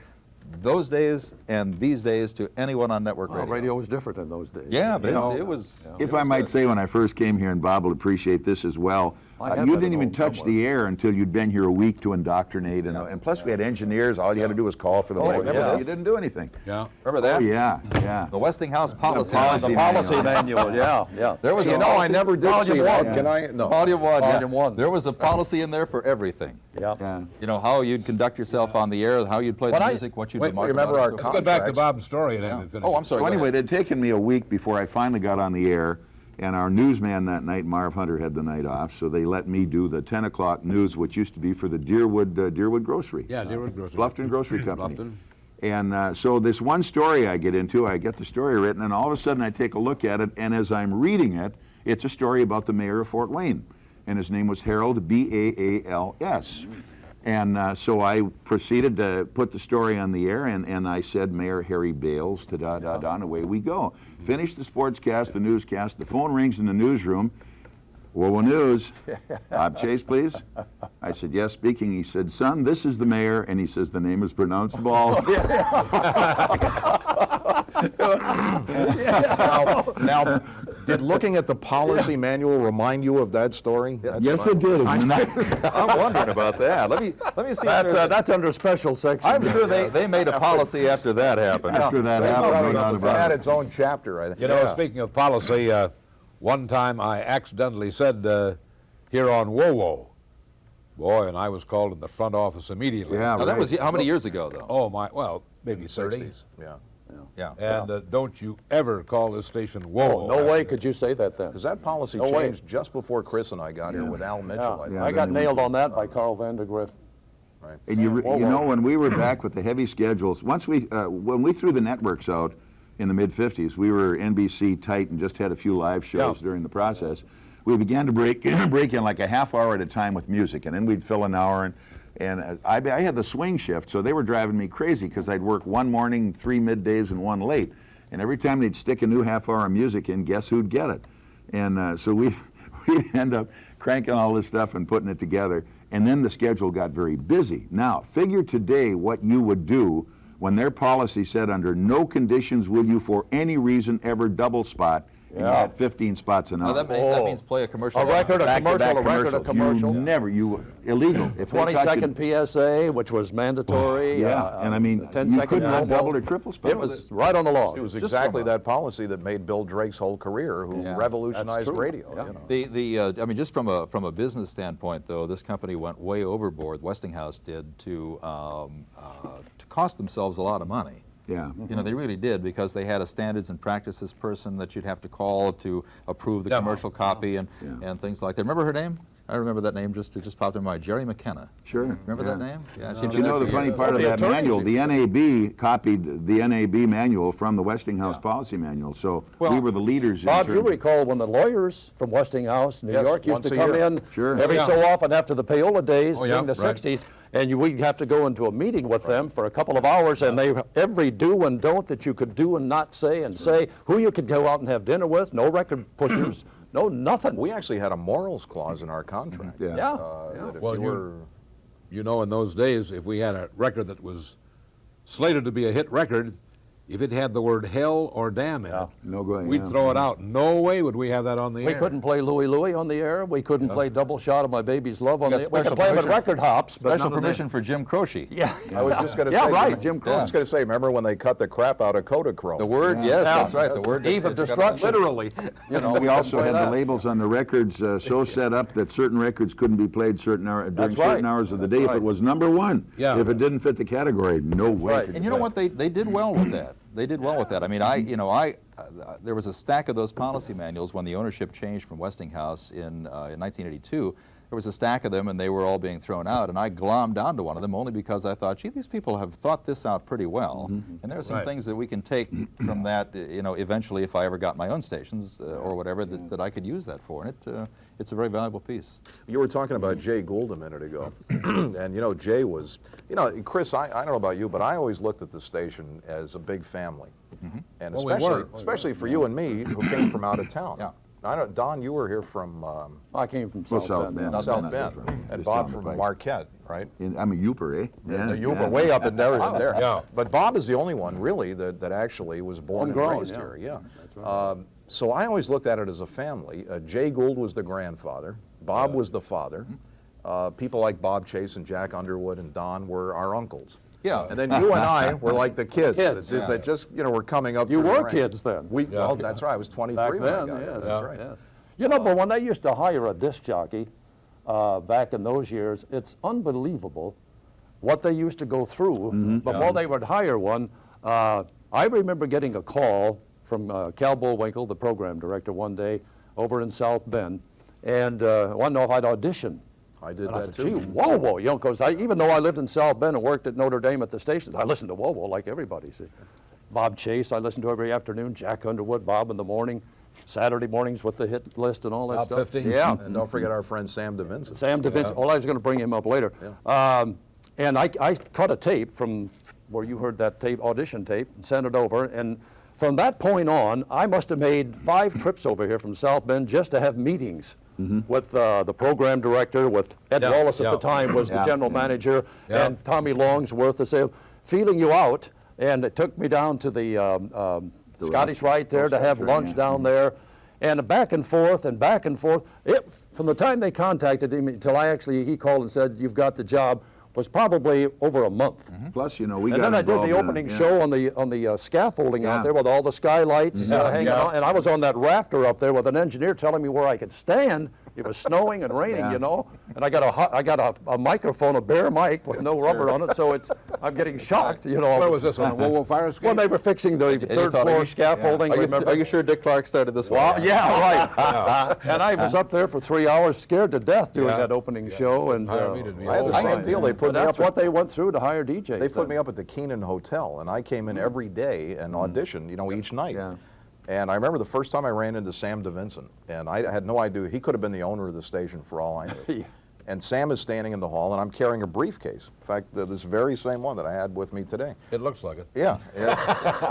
those days and these days to anyone on network Well, radio. radio was different in those days. Yeah, but You know, it was. If it I was might good. say, when I first came here, and Bob will appreciate this as well, I have you that didn't at even home touch somewhere. the air until you'd been here a week to indoctrinate. And plus, we had engineers. All you had to do was call for the mic. remember You this? didn't do anything. Yeah. Remember that? Oh, yeah, yeah. The Westinghouse policy. policy The policy manual, yeah, yeah. There was You a know, I policy- never did Volume see that. one. Can I? No. Volume 1. yeah. Volume one. There was a policy in there for everything. Yeah. Yeah. You know, how you'd conduct yourself on the air, how you'd play But the I- music, what you'd Wait, remark remember about our and so con- forth. Get back to Contracts. Bob's story and then finish. Oh, I'm sorry. So go anyway, ahead. it had taken me a week before I finally got on the air, And our newsman that night, Marv Hunter, had the night off, so they let me do the 10 o'clock news, which used to be for the Deerwood Grocery. Yeah, Deerwood Grocery. Bluffton Grocery Company. Bluffton. And so this one story I get into, I get the story written, and all of a sudden I take a look at it, and as I'm reading it, it's a story about the mayor of Fort Wayne, and his name was Harold B-A-A-L-S. And so I proceeded to put the story on the air, and I said, Mayor Harry Bales, ta-da-da-da, and away we go. Finished the sportscast, the newscast, the phone rings in the newsroom. Whoa, News, Bob Chase, please. I said, yes, speaking. He said, son, this is the mayor, and he says, the name is pronounced Balls. Now, did looking at the policy manual remind you of that story? That's Yes, what it did. I'm wondering about that. Let me see. That's under special section. I'm sure they made a policy after that happened. After that It happened, probably no doubt had about it. its own chapter, I think. You know, speaking of policy, one time I accidentally said here on Whoa, boy, and I was called in the front office immediately. Yeah, Now, that right. was how many years ago, though? Oh my, well, maybe 30. 60s, yeah. Yeah. And don't you ever call this station Whoa. No way could you say that then. Because that policy No way. changed just before Chris and I got here with Al Mitchell, I think. I got nailed on that by Carl Vandegrift. And you know, when we were back with the heavy schedules, once when we threw the networks out in the mid-'50s, we were NBC tight and just had a few live shows during the process. We began to break in like a half hour at a time with music, and then we'd fill an hour. And I had the swing shift, so they were driving me crazy because I'd work one morning, 3 middays, and 1 late. And every time they'd stick a new half hour of music in, guess who'd get it? And so we'd end up cranking all this stuff and putting it together. And then the schedule got very busy. Now, figure today what you would do when their policy said under no conditions will you for any reason ever double spot, and you had 15 spots an hour. Now, that means play a commercial. A record, a Back-to-back commercial, a record, a commercial. You illegal. If they caught you- 20-second PSA, which was mandatory. Yeah, and I mean, 10-second you couldn't have promo. double or triple spot. It was right on the law. It was exactly that policy that made Bill Drake's whole career, who revolutionized That's true. radio. Yeah. You know. I mean, just from a business standpoint, though, this company went way overboard. Westinghouse did to cost themselves a lot of money. Yeah. You know, they really did, because they had a standards and practices person that you'd have to call to approve the commercial copy and things like that. Remember her name? I remember that name, it just popped in my mind. Jerry McKenna. Sure. Remember that name? Yeah. Did you know the funny part of that manual? The NAB copied the NAB manual from the Westinghouse policy manual, so we were the leaders. Bob, in you terms- recall when the lawyers from Westinghouse, New Yes, York, used once to a come year. in Sure. every so often after the payola days during the right. 60s, and we'd have to go into a meeting with them for a couple of hours, and they every do and don't that you could do and not say, and say who you could go out and have dinner with, no record pushers, no nothing. We actually had a morals clause in our contract. Yeah. That if Well, you were... You know, in those days, if we had a record that was slated to be a hit record, if it had the word hell or damn in it, No going. we'd throw it out. No way would we have that on the We air. couldn't play Louie Louie on the air. We couldn't play Double Shot of My Baby's Love on got the air. We could special play them at permission- record hops, but Special none of them- permission for Jim Croce. Yeah. I was just going to Yeah, say... right, Jim I Croce. was going to say, remember when they cut the crap out of Kodachrome? The word, yes, that's right. The word. Eve of Destruction. Literally. You know, We also play had that. the labels on the records so set up that certain records couldn't be played during That's certain right. hours of the That's day if right. it was number one. Yeah. If it didn't fit the category, no way. Right. could And you know what? They did well with that. They did well with that. I mean, there was a stack of those policy manuals when the ownership changed from Westinghouse in 1982. There was a stack of them, and they were all being thrown out. And I glommed onto one of them only because I thought, gee, these people have thought this out pretty well. And there are some Right. things that we can take from that, eventually, if I ever got my own stations or whatever, that I could use that for. And it's a very valuable piece. You were talking about Jay Gould a minute ago, and Jay was, Chris, I don't know about you, but I always looked at the station as a big family, and Well, we especially for you and me, who came from out of town. Yeah. I know, Don, you were here from I came from Well, South South Bend. Bend. South Not Bend, different. and Just Bob down the from pike. Marquette, right? I'm a Youper, eh? The Yuba, way up in there, there. Yeah. But Bob is the only one, really, that actually was born and Homegrown, raised yeah. here. Yeah. So I always looked at it as a family. Jay Gould was the grandfather. Bob was the father. People like Bob Chase and Jack Underwood and Don were our uncles. Yeah. And then you and I were like the kids, Kids, that just were coming up. You through the were ranks. kids then. Well, that's right. I was 23 Back when then, I got yes. here. That's right. Yes. You know, but when they used to hire a disc jockey back in those years, it's unbelievable what they used to go through before they would hire one. I remember getting a call from Cal Bullwinkle, the program director, one day. over in South Bend, and wanted to know if I'd audition. I did And I that thought, gee, too. whoa, you know, because even though I lived in South Bend and worked at Notre Dame at the station, I listened to whoa like everybody. See, Bob Chase, I listened to every afternoon. Jack Underwood, Bob in the morning, Saturday mornings with the hit list and all that Top stuff. 50? Yeah. And don't forget our friend Sam DeVincent. Sam DeVincent. Well, I was going to bring him up later. And I cut a tape from where you heard that tape, audition tape, and sent it over. And from that point on, I must have made 5 trips over here from South Bend just to have meetings with the program director, with Ed Wallace at the time was the general manager, and Tommy Longsworth, the same, feeling you out. And it took me down to the Scottish Rite there to have lunch down there. And back and forth and back and forth. From the time they contacted him until he called and said, you've got the job, was probably over a month. Plus, you know, we And got then I did involved the in it, opening yeah. show on the scaffolding out there with all the skylights hanging on, and I was on that rafter up there with an engineer telling me where I could stand. It was snowing and raining, you know, and I got a microphone, a bare mic with no rubber on it, so I'm getting shocked, you know. Where was this on Whoa Fire Escape? When they were fixing the third thought, floor scaffolding, remember? Are you sure Dick Clark started this Well, one? yeah, right. And I was up there for 3 hours, scared to death during that opening show. And Hire me to be I had the Oh, same my. deal. They put but me that's up. what they went through to hire DJs. They put me up at the Keenan Hotel, and I came in every day and auditioned, you know, each night. Yeah. And I remember the first time I ran into Sam DeVincent, and I had no idea. He could have been the owner of the station for all I knew. And Sam is standing in the hall, and I'm carrying a briefcase. In fact, this very same one that I had with me today. It looks like it. Yeah.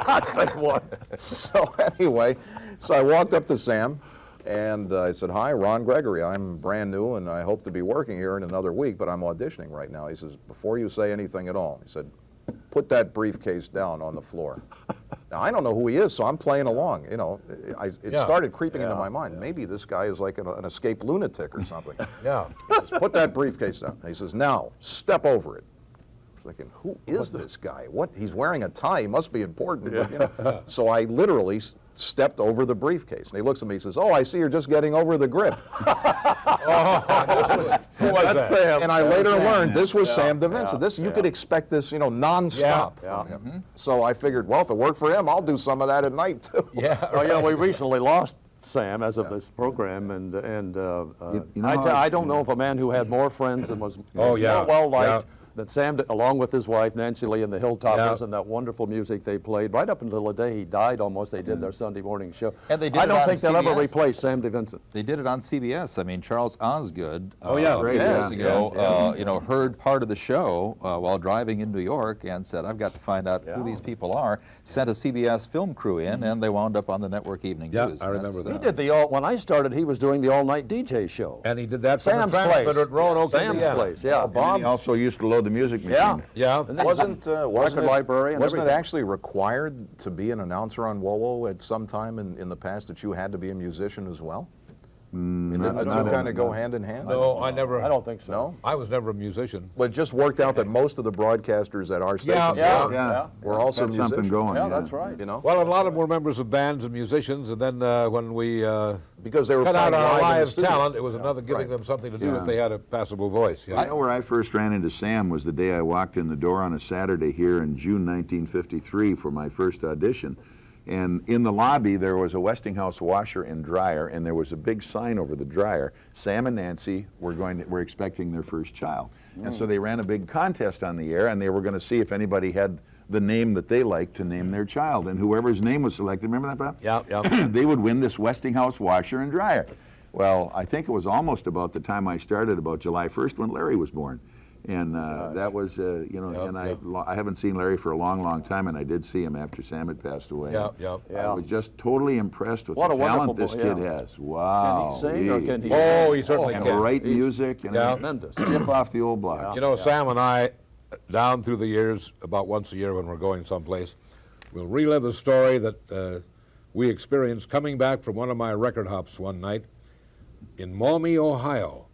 I'd say what? So anyway, so I walked up to Sam, and I said, hi, Ron Gregory. I'm brand new, and I hope to be working here in another week, but I'm auditioning right now. He says, before you say anything at all, he said, put that briefcase down on the floor. Now, I don't know who he is, so I'm playing along. You know, it started creeping into my mind. Maybe this guy is like an escaped lunatic or something. Yeah. He says, put that briefcase down. And he says, now, step over it. I was thinking, who is this guy? What? He's wearing a tie. He must be important. But, you know. So I literally stepped over the briefcase. And he looks at me and says, oh, I see you're just getting over the grip. That's Sam. And I later learned this was Sam DeVincent. You could expect this, you know, nonstop from him. So I figured, well, if it worked for him, I'll do some of that at night too. Yeah. Well, you know, we recently lost Sam as of this program, and You know how I don't know of a man who had more friends and was Oh, yeah. more well liked Yeah. than Sam, along with his wife Nancy Lee and the Hilltoppers Yeah. and that wonderful music they played right up until the day he died. Almost they did their Sunday morning show. And they did I it don't on think they'll ever CBS. replace Sam DeVincent. They did it on CBS. I mean, Charles Osgood, Oh, yeah. a few Great, years yeah. ago, you know, heard part of the show while driving in New York and said, I've got to find out who these people are. Sent a CBS film crew in, and they wound up on the network evening Yeah, news. I remember that. He did when I started, he was doing the all-night DJ show. And he did that from Sam's the place. transmitter at Roanoke, Sam's Indiana. place, yeah. And he also used to load the music machine. Yeah. Yeah. And then Wasn't record it, library and wasn't it everything. actually required to be an announcer on WoWo at some time in the past that you had to be a musician as well? Didn't the two kind of go hand in hand? No, I never. I don't think so. No? I was never a musician. But it just worked out that most of the broadcasters at our station Yeah. were also Got something musicians. going. Yeah, that's right. You know, Well, a lot of them were members of bands and musicians, and then when we because they were cut out playing our live in the live studio. talent, it was another giving Right. them something to do Yeah. if they had a passable voice. I know where I first ran into Sam was the day I walked in the door on a Saturday here in June 1953 for my first audition. And in the lobby, there was a Westinghouse washer and dryer, and there was a big sign over the dryer. Sam and Nancy were expecting their first child. And so they ran a big contest on the air, and they were going to see if anybody had the name that they liked to name their child. And whoever's name was selected, remember that, Bob? Yeah, yeah. They would win this Westinghouse washer and dryer. Well, I think it was almost about the time I started, about July 1st, when Larry was born. And that was, you know, Yep, and yep. I haven't seen Larry for a long, long time, and I did see him after Sam had passed away. Yep, yep. I was just totally impressed with What the a wonderful talent this boy, kid yeah. has. Wow. Can he sing or can he Oh, he certainly And can. write He's- music and Yeah. Tremendous. skip off the old block. You know, Sam and I, down through the years, about once a year when we're going someplace, we'll relive a story that we experienced coming back from one of my record hops one night in Maumee, Ohio.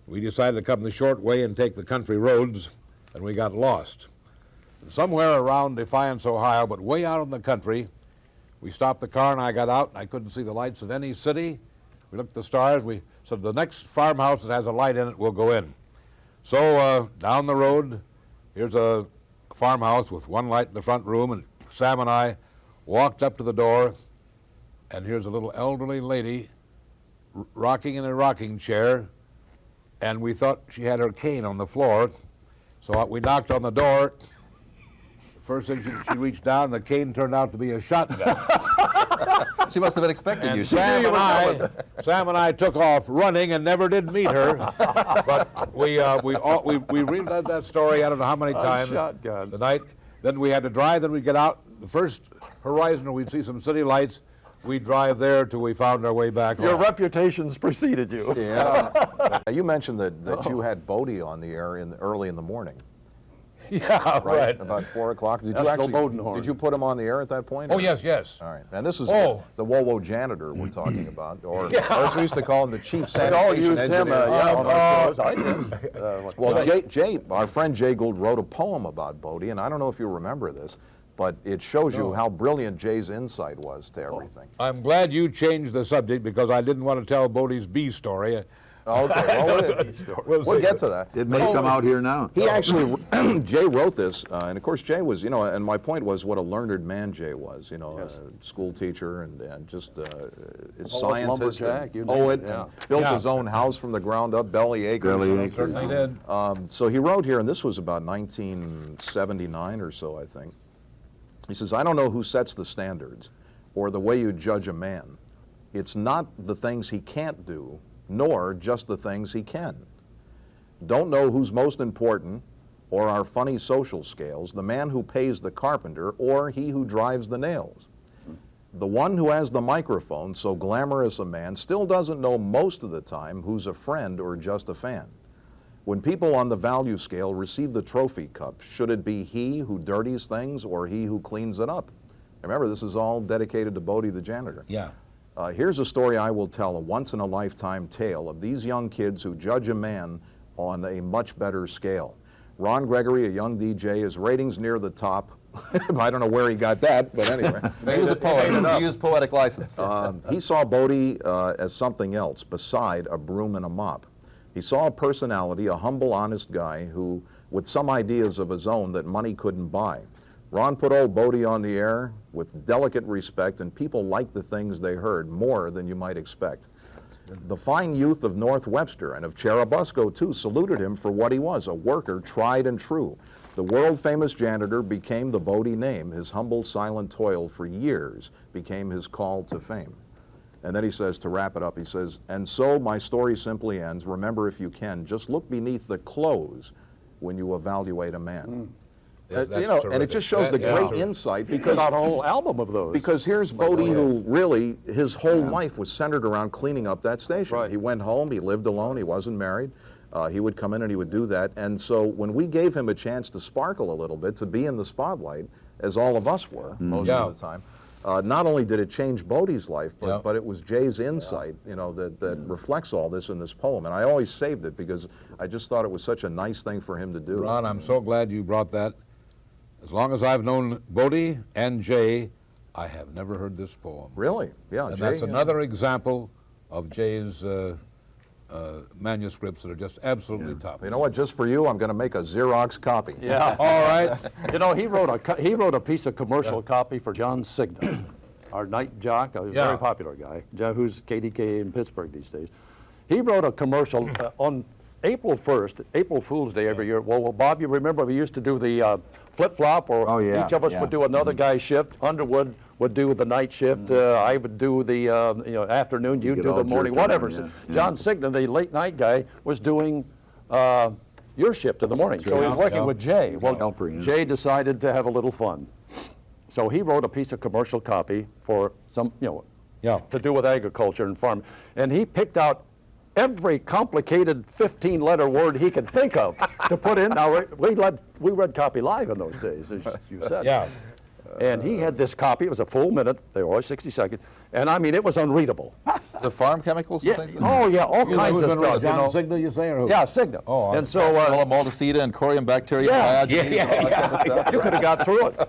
We decided to come the short way and take the country roads, and we got lost. And somewhere around Defiance, Ohio, but way out in the country, we stopped the car and I got out and I couldn't see the lights of any city. We looked at the stars. We said, the next farmhouse that has a light in it, we'll go in. So down the road, here's a farmhouse with one light in the front room, and Sam and I walked up to the door, and here's a little elderly lady rocking in a rocking chair, and we thought she had her cane on the floor. So we knocked on the door. First thing she reached down, the cane turned out to be a shotgun. She must have been expecting you. And Sam and I took off running and never did meet her. But we relived that story I don't know how many times. Shotgun. The night. Then we had to drive. Then we'd get out the first horizon where we'd see some city lights. We'd drive there till we found our way back Your home. reputations preceded you. Yeah. Now, you mentioned that you had Bodie on the air early in the morning, Yeah, right. About 4 o'clock. Did That's you actually? Bill Bodenhorn. Did you put him on the air at that point? Oh, or- yes. All right. And this is Oh. the Wowo janitor we're talking about, or as we used to call him, the chief We sanitation all used engineer. him, yeah, on our shows. I did. Well, Jay, our friend Jay Gould wrote a poem about Bodie, and I don't know if you remember this, but it shows you how brilliant Jay's insight was to everything. I'm glad you changed the subject because I didn't want to tell Bodie's bee story. Okay, well, we'll get to that. It may come out here now. He actually, Jay wrote this, and of course Jay was, and my point was what a learned man Jay was, school teacher and just a scientist, lumberjack, you and know, poet, yeah. and built Yeah. his own house from the ground up, Belly Acres. Belly Acres. Certainly did. So he wrote here, and this was about 1979 or so, I think. He says, I don't know who sets the standards or the way you judge a man. It's not the things he can't do, nor just the things he can. Don't know who's most important or our funny social scales, the man who pays the carpenter or he who drives the nails. The one who has the microphone, so glamorous a man, still doesn't know most of the time who's a friend or just a fan. When people on the value scale receive the trophy cup, should it be he who dirties things or he who cleans it up? Remember, this is all dedicated to Bodie the janitor. Yeah. Here's a story I will tell, a once-in-a-lifetime tale of these young kids who judge a man on a much better scale. Ron Gregory, a young DJ, his ratings near the top. I don't know where he got that, but anyway. He was a poet. He used poetic license. He saw Bodie as something else beside a broom and a mop. He saw a personality, a humble, honest guy who, with some ideas of his own that money couldn't buy. Ron put old Bodie on the air with delicate respect, and people liked the things they heard more than you might expect. The fine youth of North Webster and of Cherubusco, too, saluted him for what he was, a worker tried and true. The world-famous janitor became the Bodie name. His humble, silent toil for years became his call to fame. And then he says, to wrap it up, he says, and so my story simply ends. Remember, if you can, just look beneath the clothes when you evaluate a man. That's and it terrific. just shows the Yeah. great insight Because because not a whole album of those. because here's Bodie who really, his whole life was centered around cleaning up that station. Right. He went home, he lived alone, he wasn't married. He would come in and he would do that. And so when we gave him a chance to sparkle a little bit, to be in the spotlight, as all of us were most Yeah. of the time, not only did it change Bodie's life, but, Yeah. but it was Jay's insight, that reflects all this in this poem. And I always saved it because I just thought it was such a nice thing for him to do. Ron, I'm so glad you brought that. As long as I've known Bodie and Jay, I have never heard this poem. Really? Yeah, And Jay. that's another example of Jay's manuscripts that are just absolutely top. You know what? Just for you, I'm going to make a Xerox copy. Yeah. All right. He wrote a piece of commercial copy for John Signa, our night jock, a Yeah. very popular guy, who's KDK in Pittsburgh these days. He wrote a commercial on April 1st, April Fool's Day every year. Well, Bob, you remember we used to do the flip-flop, or Oh, yeah, each of us yeah. would do another guy's shift. Underwood would do the night shift. I would do the afternoon. You'd get do all the morning, jerked whatever. around, So John Signa, the late night guy, was doing your shift in the morning. So he was working Yeah. with Jay. Well, Helper, yeah. Jay decided to have a little fun. So he wrote a piece of commercial copy for some, Yeah. to do with agriculture and farm. And he picked out every complicated 15-letter word he could think of to put in. Now, we read copy live in those days, as you said. Yeah. And he had this copy. It was a full minute. They were always 60 seconds. And I mean, it was unreadable. The farm chemicals and Yeah. things? Oh, yeah, all You know kinds who's of gonna write stuff. John Signa, you say, or who? Yeah, Signa. Oh, all and right. so Maltacida and corium bacteria, Yeah. Diogenes, all that kind of stuff. you could have got through it.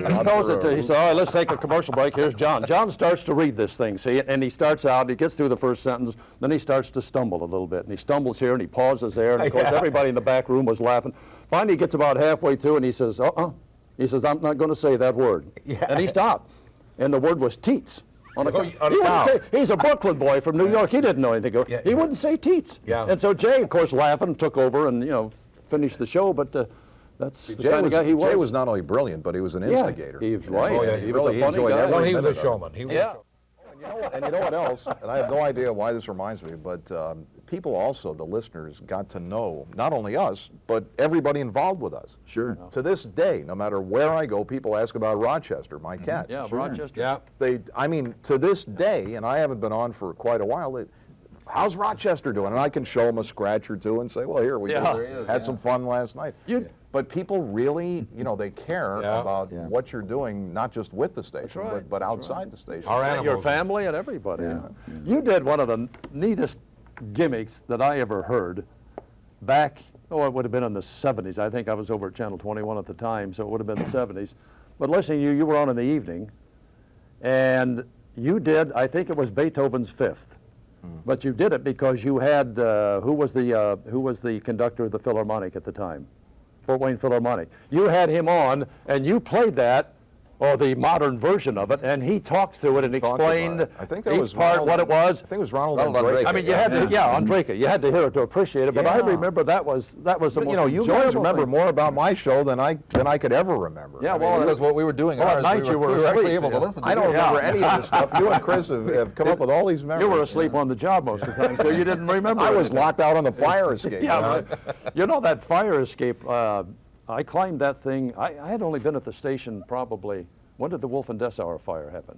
He throws it to, he said, all right, let's take a commercial break. Here's John. John starts to read this thing, see, and he starts out, he gets through the first sentence, then he starts to stumble a little bit. And he stumbles here and he pauses there, and of course everybody in the back room was laughing. Finally he gets about halfway through and he says, He says, I'm not going to say that word. And he stopped. And the word was teats. On a Oh, he on a wouldn't cow. say, he's a Brooklyn boy from New York. He didn't know anything. Yeah. He wouldn't say teats. Yeah. And so Jay, of course, laughing, took over and, finished the show. But that's the kind of guy he was. Jay was not only brilliant, but he was an instigator. He was right. Oh, yeah, he he was really a funny enjoyed guy. every Well, he was minute a of it. showman. He was a Yeah. And you know what else? And I have no idea why this reminds me, but people also, the listeners, got to know not only us, but everybody involved with us. Sure. To this day, no matter where I go, people ask about Rochester, my cat. Yeah, Rochester. Yeah. I mean, to this day, and I haven't been on for quite a while, how's Rochester doing? And I can show them a scratch or two and say, well, here, we Yeah. just had some fun last night. But people really, they care Yeah. about Yeah. what you're doing, not just with the station, right. but outside the station. Our Your animals. family and everybody. You did one of the neatest gimmicks that I ever heard back, it would have been in the 70s. I think I was over at Channel 21 at the time, so it would have been the 70s. But listening to you, you were on in the evening, and you did, I think it was Beethoven's Fifth. But you did it because you had, who was the conductor of the Philharmonic at the time? Fort Wayne Philharmonic. You had him on, and you played that, or the modern version of it, and he talked through it and Talked about explained it. I think that each was part, Ronald- what it was. I think it was Ronald Ronald Andrade. Andrade. I mean, you had to, Andreka, you had to hear it to appreciate it, but I Yeah. remember that was the most But, you guys enjoyable remember thing. more about my show than I could ever remember. Yeah, I mean, well, Because what we were doing Well, at ours, night we you were, were we were actually asleep, able to yeah. listen to I don't you. remember any of this stuff. You and Chris have come up with all these memories. You were asleep on the job most of the time, so you didn't remember I was anything. locked out on the fire escape. Yeah, right. You know that fire escape, I climbed that thing, I had only been at the station probably, when did the Wolf and Dessauer fire happen?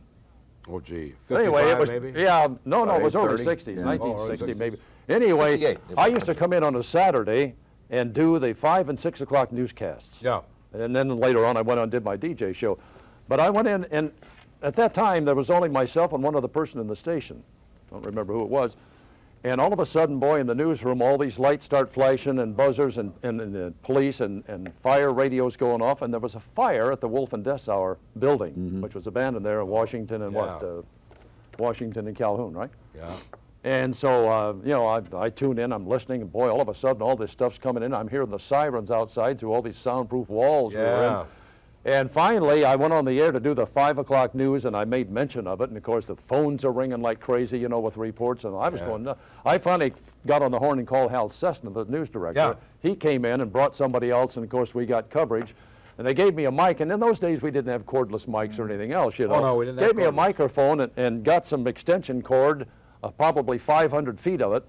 Oh, gee. But anyway, it 55 was, maybe? yeah, no, it was early 8:30? 60s, Yeah. 1960 60s. maybe. Anyway, 58. I used to come in on a Saturday and do the 5 and 6 o'clock newscasts. Yeah. And then later on, I went on and did my DJ show. But I went in, and at that time, there was only myself and one other person in the station. I don't remember who it was. And all of a sudden, boy, in the newsroom, all these lights start flashing and buzzers and police and fire radios going off. And there was a fire at the Wolf and Dessauer building, which was abandoned there in Washington and Yeah. Washington and Calhoun, right? Yeah. And so, I tune in, I'm listening, and boy, all of a sudden, all this stuff's coming in. I'm hearing the sirens outside through all these soundproof walls we were Yeah. in. And finally, I went on the air to do the 5 o'clock news, and I made mention of it. And of course, the phones are ringing like crazy, with reports. And I was going nuts. I finally got on the horn and called Hal Cessna, the news director. Yeah. He came in and brought somebody else, and of course, we got coverage. And they gave me a mic, and in those days, we didn't have cordless mics or anything else, Oh, no, we didn't have Gave me a cordless. microphone and got some extension cord, probably 500 feet of it,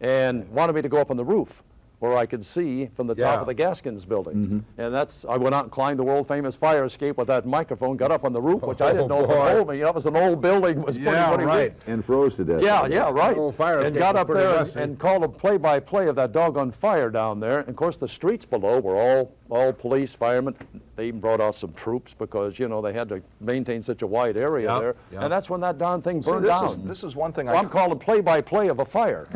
and wanted me to go up on the roof where I could see from the top Yeah. of the Gaskins building. And I went out and climbed the world famous fire escape with that microphone, got up on the roof, which I didn't know if it boy. hold me. That was an old building. It was Yeah, pretty right. And froze to death. yeah, right. Old fire And escape got was up pretty there rusty. and called a play-by-play of that doggone fire down there. And of course, the streets below were all police, firemen. They even brought out some troops because, they had to maintain such a wide area Yep, there. yep. And that's when that darn thing See, burned down. this is one thing So I'm calling play-by-play of a fire.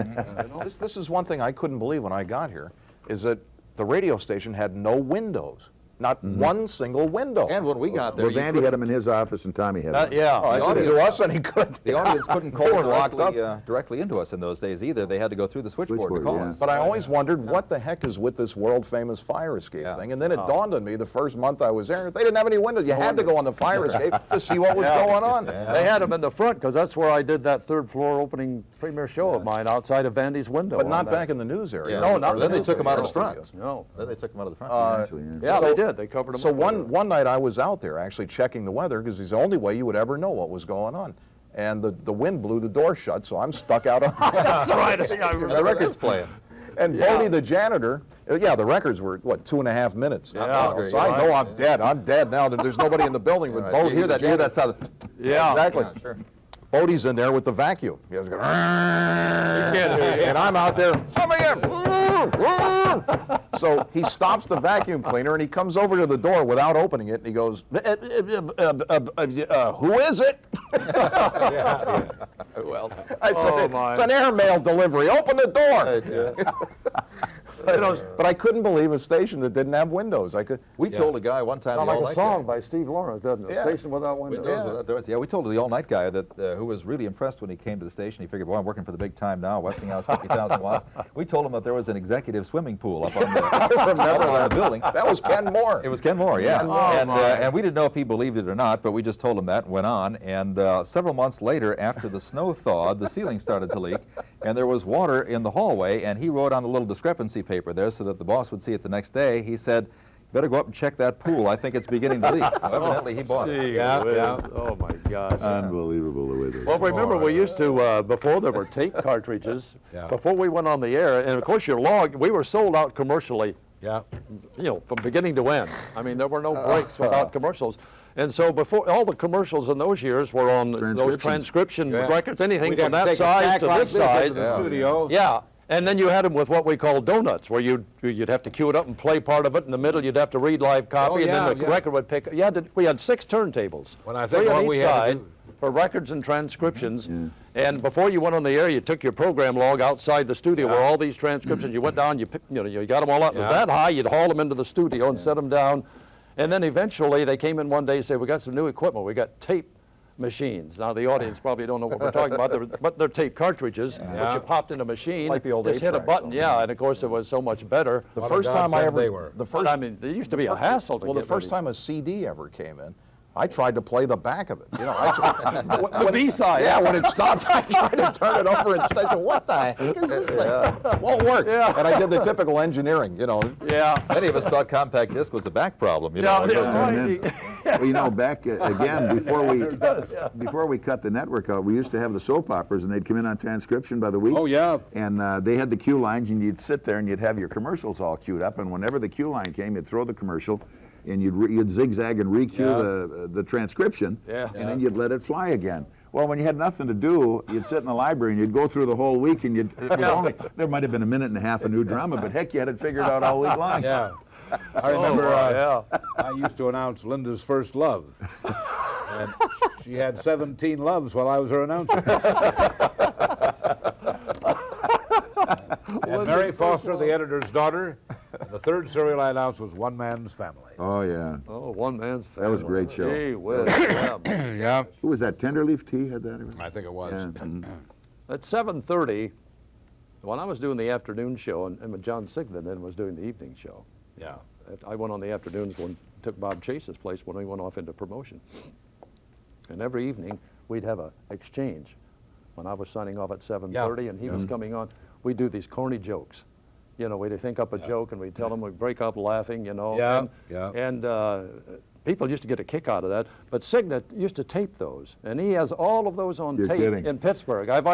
This is one thing I couldn't believe when I got here, is that the radio station had no windows. Not one single window. And when we got there, Well, you Vandy couldn't- had him in his office and Tommy had him. Yeah. Oh, I didn't do us any good. the audience couldn't They call were locked directly into us in those days either. They had to go through the switchboard to Switchboard, call yeah. us. But I always wondered what the heck is with this world famous fire escape Yeah. thing. And then it dawned on me the first month I was there, they didn't have any windows. You had to go on the fire escape to see what was going on. They had them in the front because that's where I did that third floor opening premiere show of mine outside of Vandy's window. But on not that. back in the news area. Yeah. No, not Or then they the took them out of the studios. front. No. Then they took them out of the front. Actually, yeah. Yeah, So- they did. They covered them So up. one night I was out there actually checking the weather because it's the only way you would ever know what was going on. And the wind blew the door shut, so I'm stuck out on That's all right. I remember the record's playing. And Yeah. Bodie the janitor, the records were, 2.5 minutes? Yeah. So I know I'm dead. I'm dead now. There's nobody in the building with You Bodie. hear the that? You hear janitor. that sound? Yeah. Exactly. Yeah, sure. Bodie's in there with the vacuum. He goes, and I'm out there, come here. So he stops the vacuum cleaner and he comes over to the door without opening it and he goes, who is it? Well, I said, Oh, my. it's an airmail delivery. Open the door. But I couldn't believe a station that didn't have windows. We told a guy one time, Sound the like a all-night song guy. by Steve Lawrence, doesn't it? Yeah. Station without windows. Windows without doors. Yeah, we told the all-night guy that who was really impressed when he came to the station. He figured, well, I'm working for the big time now, Westinghouse, 50,000 watts. We told him that there was an executive swimming pool up on the building. That was Ken Moore. It was Ken Moore, yeah. And we didn't know if he believed it or not, but we just told him that and went on. And several months later, after the snow thawed, the ceiling started to leak, and there was water in the hallway, and he wrote on a little discrepancy paper there so that the boss would see it the next day. He said, better go up and check that pool. I think it's beginning to leak. So evidently he bought it. Gee whiz. Oh my gosh. Unbelievable the way they. Well, remember we used to, before there were tape cartridges, before we went on the air, and of course your log, we were sold out commercially, Yeah. you know, from beginning to end. I mean, there were no breaks without commercials. And so before, all the commercials in those years were on those transcription records, anything We'd from have to that take a size tack to like this this into size. the studio. Yeah. And then you had them with what we call donuts, where you'd have to cue it up and play part of it. In the middle, you'd have to read live copy, and then the record would pick. We had 6 turntables, When I think 3 what on we each had to side do- for records and transcriptions. And before you went on the air, you took your program log outside the studio where all these transcriptions. You went down, you got them all up. It was that high, you'd haul them into the studio and set them down. And then eventually they came in one day and said, we got some new equipment. We got tape machines. Now the audience probably don't know what we're talking about, but they're tape cartridges that you popped in a machine, Like the old just hit a 8-track, button, so. and of course it was so much better. The first time I ever, they were. the But first, I mean, there used to be a hassle to well, get the first ready. time a CD ever came in, I tried to play the back of it. You know, The B-side. Yeah, when it stopped, I tried to turn it over and I said, "What the heck is this thing? Won't work." Yeah. And I did the typical engineering. You know, Yeah. Many of us thought compact disc was a back problem. You Yeah, know, yeah, And right. then, well, you know, back again before we cut the network out, we used to have the soap operas, and they'd come in on transcription by the week. Oh, yeah. And they had the cue lines, and you'd sit there and you'd have your commercials all queued up. And whenever the cue line came, you'd throw the commercial, and you'd zigzag and re-cue the transcription, Yeah. and then you'd let it fly again. Well, when you had nothing to do, you'd sit in the library and you'd go through the whole week, and there might have been a minute and a half of new drama, but heck, you had it figured out all week long. Yeah. I remember yeah. I used to announce Linda's first love. And she had 17 loves while I was her announcer. And Mary Foster, the editor's daughter, the third serial I announced was One Man's Family. Oh, yeah. Oh, one man's family. That was a great show. Gee whiz, yeah. Yeah, Who was that? Tenderleaf Tea had that? I think it was. Yeah. At 7:30, when I was doing the afternoon show, and John Sigmund then was doing the evening show, Yeah. I went on the afternoons when took Bob Chase's place when we went off into promotion. And every evening we'd have an exchange. When I was signing off at 7:30 and he was coming on, we'd do these corny jokes. You know, we'd think up a joke and we'd tell them, we'd break up laughing, you know. Yeah, And people used to get a kick out of that. But Signet used to tape those, and he has all of those on You're tape kidding. in Pittsburgh. I've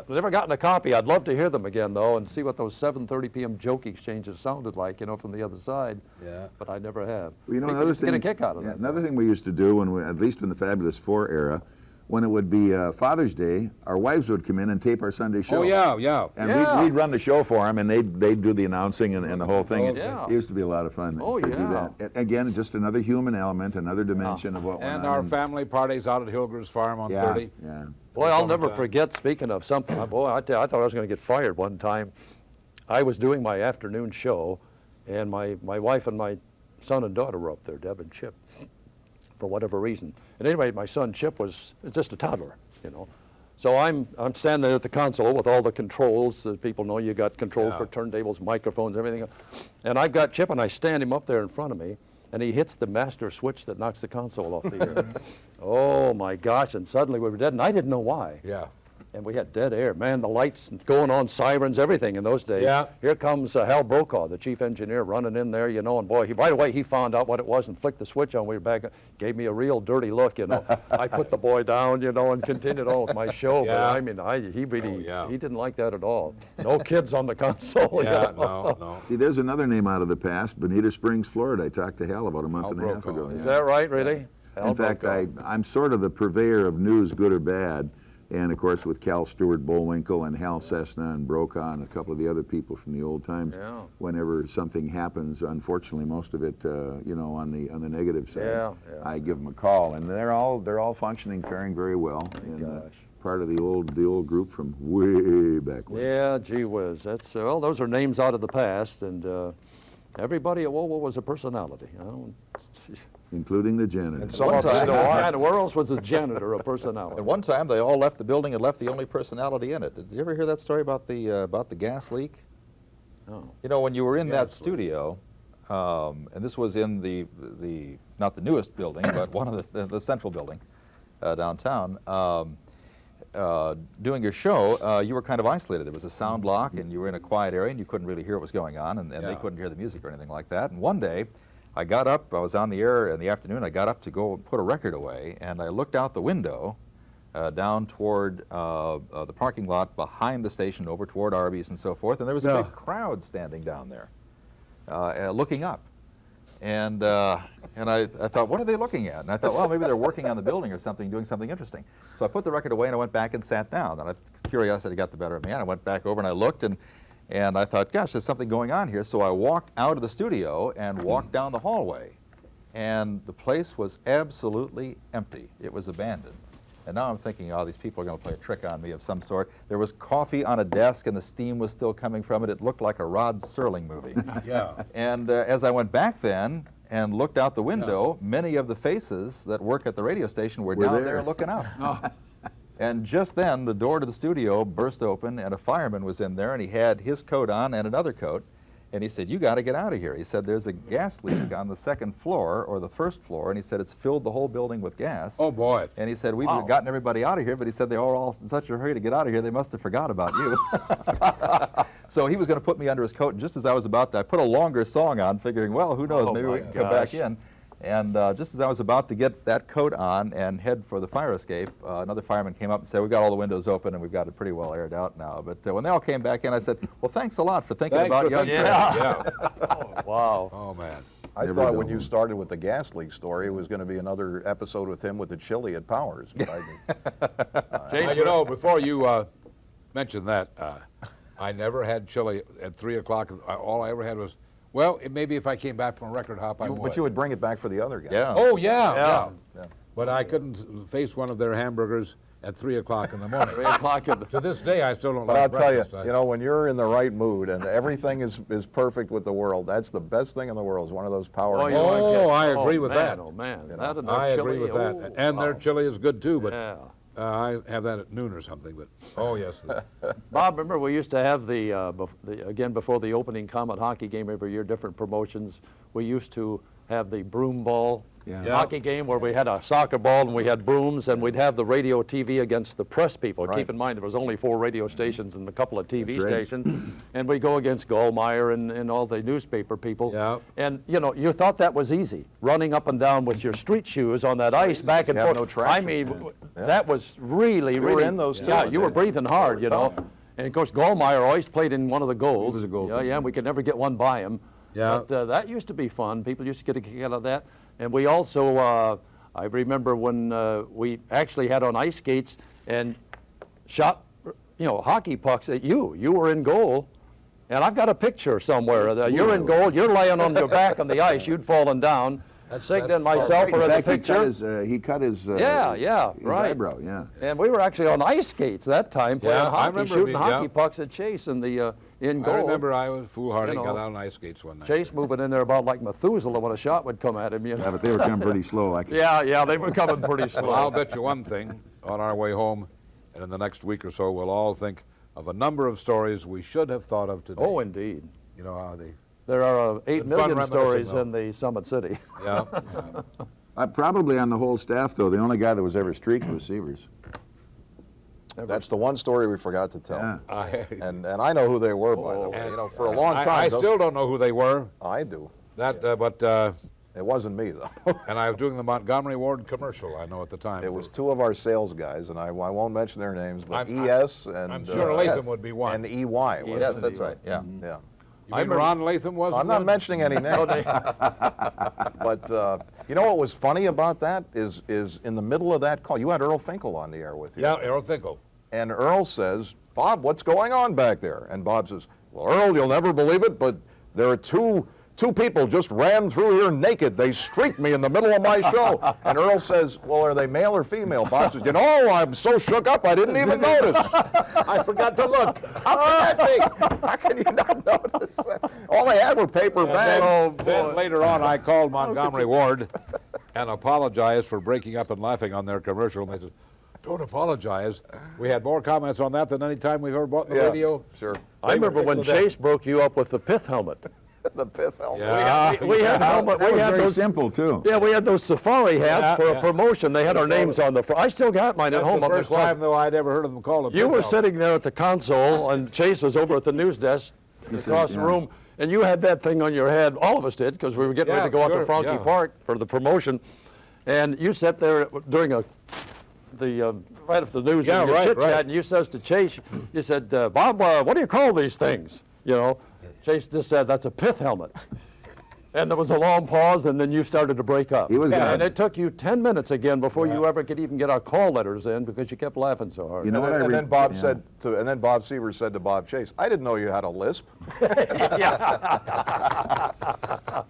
never gotten a copy. I'd love to hear them again, though, and see what those 7:30 p.m. joke exchanges sounded like, you know, from the other side. Yeah. But I never have. Well, you know, People another used to thing, get a kick out of that. Another thing we used to do, when we, at least in the Fabulous Four era, when it would be Father's Day, our wives would come in and tape our Sunday show. Oh, yeah, yeah. And Yeah. we'd run the show for them, and they'd do the announcing and the whole thing. Oh, It- yeah. It used to be a lot of fun Oh, to do yeah. that. Again, just another human element, another dimension of what went And on. our family parties out at Hilger's Farm on yeah, 30. yeah. Boy, I'll never Summertime. forget, speaking of something, boy, I thought I was going to get fired one time. I was doing my afternoon show, and my wife and my son and daughter were up there, Deb and Chip, for whatever reason. And anyway, my son Chip was just a toddler, you know. So I'm standing there at the console with all the controls. As people know, you got controls for turntables, microphones, everything. And I've got Chip, and I stand him up there in front of me, and he hits the master switch that knocks the console off the air. Oh my gosh, and suddenly we were dead, and I didn't know why. Yeah. And we had dead air. Man, the lights going on, sirens, everything in those days. Yeah. Here comes Hal Brokaw, the chief engineer, running in there, you know, and boy, right away he found out what it was and flicked the switch on. We were back, gave me a real dirty look, you know. I put the boy down, you know, and continued on with my show. Yeah. But I mean, he really, Oh, yeah. he didn't like that at all. No kids on the console. you Yeah, know. no. See, there's another name out of the past, Bonita Springs, Florida. I talked to Hal about a month Hal and a half Brokaw, ago. Is that right, really? Hal In fact, Brokaw. I'm sort of the purveyor of news, good or bad. And of course, with Cal Stewart, Bullwinkle, and Hal Cessna, and Brokaw, and a couple of the other people from the old times. Yeah. Whenever something happens, unfortunately, most of it, you know, on the negative side, Yeah, yeah. I give them a call, and they're all functioning, faring very well. And, Gosh. part of the old group from way back when. Yeah, gee whiz. That's well, those are names out of the past, and everybody at Whoa was a personality. I don't. Including the janitor. And some of them still are. Where else was the janitor a personality? At one time, they all left the building and left the only personality in it. Did you ever hear that story about the gas leak? Oh. You know, when you were in that studio, and this was in the not the newest building, but one of the central building downtown, doing your show, you were kind of isolated. There was a sound lock, and you were in a quiet area, and you couldn't really hear what was going on, and they couldn't hear the music or anything like that. And one day, I got up, I was on the air in the afternoon, I got up to go put a record away, and I looked out the window down toward the parking lot behind the station, over toward Arby's and so forth, and there was a big crowd standing down there, looking up. And I thought, what are they looking at? And I thought, well, maybe they're working on the building or something, doing something interesting. So I put the record away and I went back and sat down. And curiosity got the better of me, and I went back over and I looked, and I thought, gosh, there's something going on here. So I walked out of the studio and walked down the hallway. And the place was absolutely empty. It was abandoned. And now I'm thinking, oh, these people are going to play a trick on me of some sort. There was coffee on a desk and the steam was still coming from it. It looked like a Rod Serling movie. Yeah. And as I went back then and looked out the window, many of the faces that work at the radio station were down there looking out. And just then, the door to the studio burst open, and a fireman was in there, and he had his coat on and another coat. And he said, you got to get out of here. He said, there's a gas leak on the second floor, or the first floor, and he said, it's filled the whole building with gas. Oh, boy. And he said, we've gotten everybody out of here, but he said, they were all in such a hurry to get out of here, they must have forgot about you. So he was going to put me under his coat, and just as I was about to, I put a longer song on, figuring, well, who knows, maybe we can come back in. And just as I was about to get that coat on and head for the fire escape, another fireman came up and said, we've got all the windows open and we've got it pretty well aired out now. But when they all came back in, I said, well, thanks a lot for thinking about young Chris. Wow. Oh, man. I thought when you started with the gas leak story, it was going to be another episode with him with the chili at Powers. But You know, before you mention that, I never had chili at 3 o'clock. All I ever had was, well, maybe if I came back from a record hop, I would. But you would bring it back for the other guy. Yeah. Oh, yeah. But I couldn't face one of their hamburgers at 3 o'clock in the morning. 3 o'clock in the... To this day, I still don't But like I'll tell you, breakfast. you know, when you're in the right mood and everything is perfect with the world, that's the best thing in the world, is one of those power. I agree with that. Oh, man. You know, That and their I chili, agree with that. oh, And their wow. chili is good, too, but Yeah. I have that at noon or something. But oh, yes. Bob, remember we used to have again, before the opening Comet hockey game every year, different promotions. We used to have the broom ball hockey game where we had a soccer ball and we had brooms, and we'd have the radio TV against the press people. Right. Keep in mind there was only 4 radio stations and a couple of TV That's right. stations, and we go against Goldmeyer and all the newspaper people. Yeah. And you know, you thought that was easy, running up and down with your street shoes on that ice back and have forth. no traction. I mean, that was really, were really. in those too, Yeah, aren't you were they? breathing hard, you know. tough. And of course, Goldmeyer always played in one of the goals. He was a goal Yeah, team. we could never get one by him. Yeah. But that used to be fun. People used to get a kick out of that. And we also, I remember when we actually had on ice skates and shot, hockey pucks at you. You were in goal. And I've got a picture somewhere. You're in goal. You're laying on your back on the ice. You'd fallen down. Sigd and myself are in the In fact, picture. he cut his his right. eyebrow, yeah. And we were actually on ice skates that time, playing Yeah, I hockey, remember shooting the- hockey yeah. pucks at Chase in the in I goal. remember I was foolhardy, You know, got out on ice skates one night. Chase moving in there about like Methuselah when a shot would come at him. You Yeah, know? but they were coming pretty slow. Yeah, they were coming pretty slow. Well, I'll bet you one thing, on our way home, and in the next week or so, we'll all think of a number of stories we should have thought of today. Oh, indeed. You know how they, There are 8 Been fun million reminiscing, stories though. in the Summit City. yeah. Probably on the whole staff, though, the only guy that was ever streaked was Severs. That's the one story we forgot to tell. Yeah. And I know who they were, by the way. You know, for a long time. I those- still don't know who they were. I do. That, It wasn't me, though. and I was doing the Montgomery Ward commercial, I know at the time. It was 2 of our sales guys, and I won't mention their names, but I'm- ES and... I'm sure Latham would be one. And EY. wasn't Yes, it? that's right. Yeah. Yeah. You mean Ron Latham was I'm not one? mentioning any names. But you know what was funny about that is in the middle of that call, you had Earl Finkel on the air with you. Yeah, Errol Finkel. And Earl says, Bob, what's going on back there? And Bob says, well, Earl, you'll never believe it, but there are two two people just ran through here naked. They streaked me in the middle of my show. And Earl says, well, are they male or female? Bob says, you know, I'm so shook up I didn't even notice. I forgot to look. How can that be? How can you not notice? All they had were paper bags. Then later on, I called Montgomery Ward and apologized for breaking up and laughing on their commercial. And they said, don't apologize. We had more comments on that than any time we've heard about on the radio. Sure. I remember when Chase broke you up with the pith helmet. The pith helmet. Yeah. We had helmet. That We was had very those simple, too. Yeah, we had those safari hats for yeah. a promotion. They had our names on the front. I still got mine at That's home. the up in first closet. time, though, I'd ever heard of them called a You pith were helmet. sitting there at the console, and Chase was over at the news desk across the room, and you had that thing on your head. All of us did, because we were getting ready to go out to Franke Park for the promotion. And you sat there during right after the news, and right, chit-chat, right. and you says to Chase, you said, Bob, what do you call these things? You know, Chase just said, that's a pith helmet. And there was a long pause, and then you started to break up. He was gonna- And it took you 10 minutes again before you ever could even get our call letters in because you kept laughing so hard. You know what I And re- then Bob yeah. said to, and then Bob Seaver said to Bob Chase, I didn't know you had a lisp.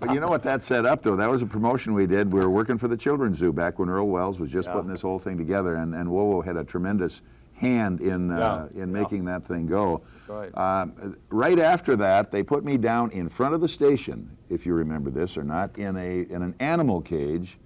But you know what that set up, though? That was a promotion we did. We were working for the Children's Zoo back when Earl Wells was just putting this whole thing together, and WoWo had a tremendous hand in making that thing go. Right. Right after that, they put me down in front of the station, if you remember this or not, in an animal cage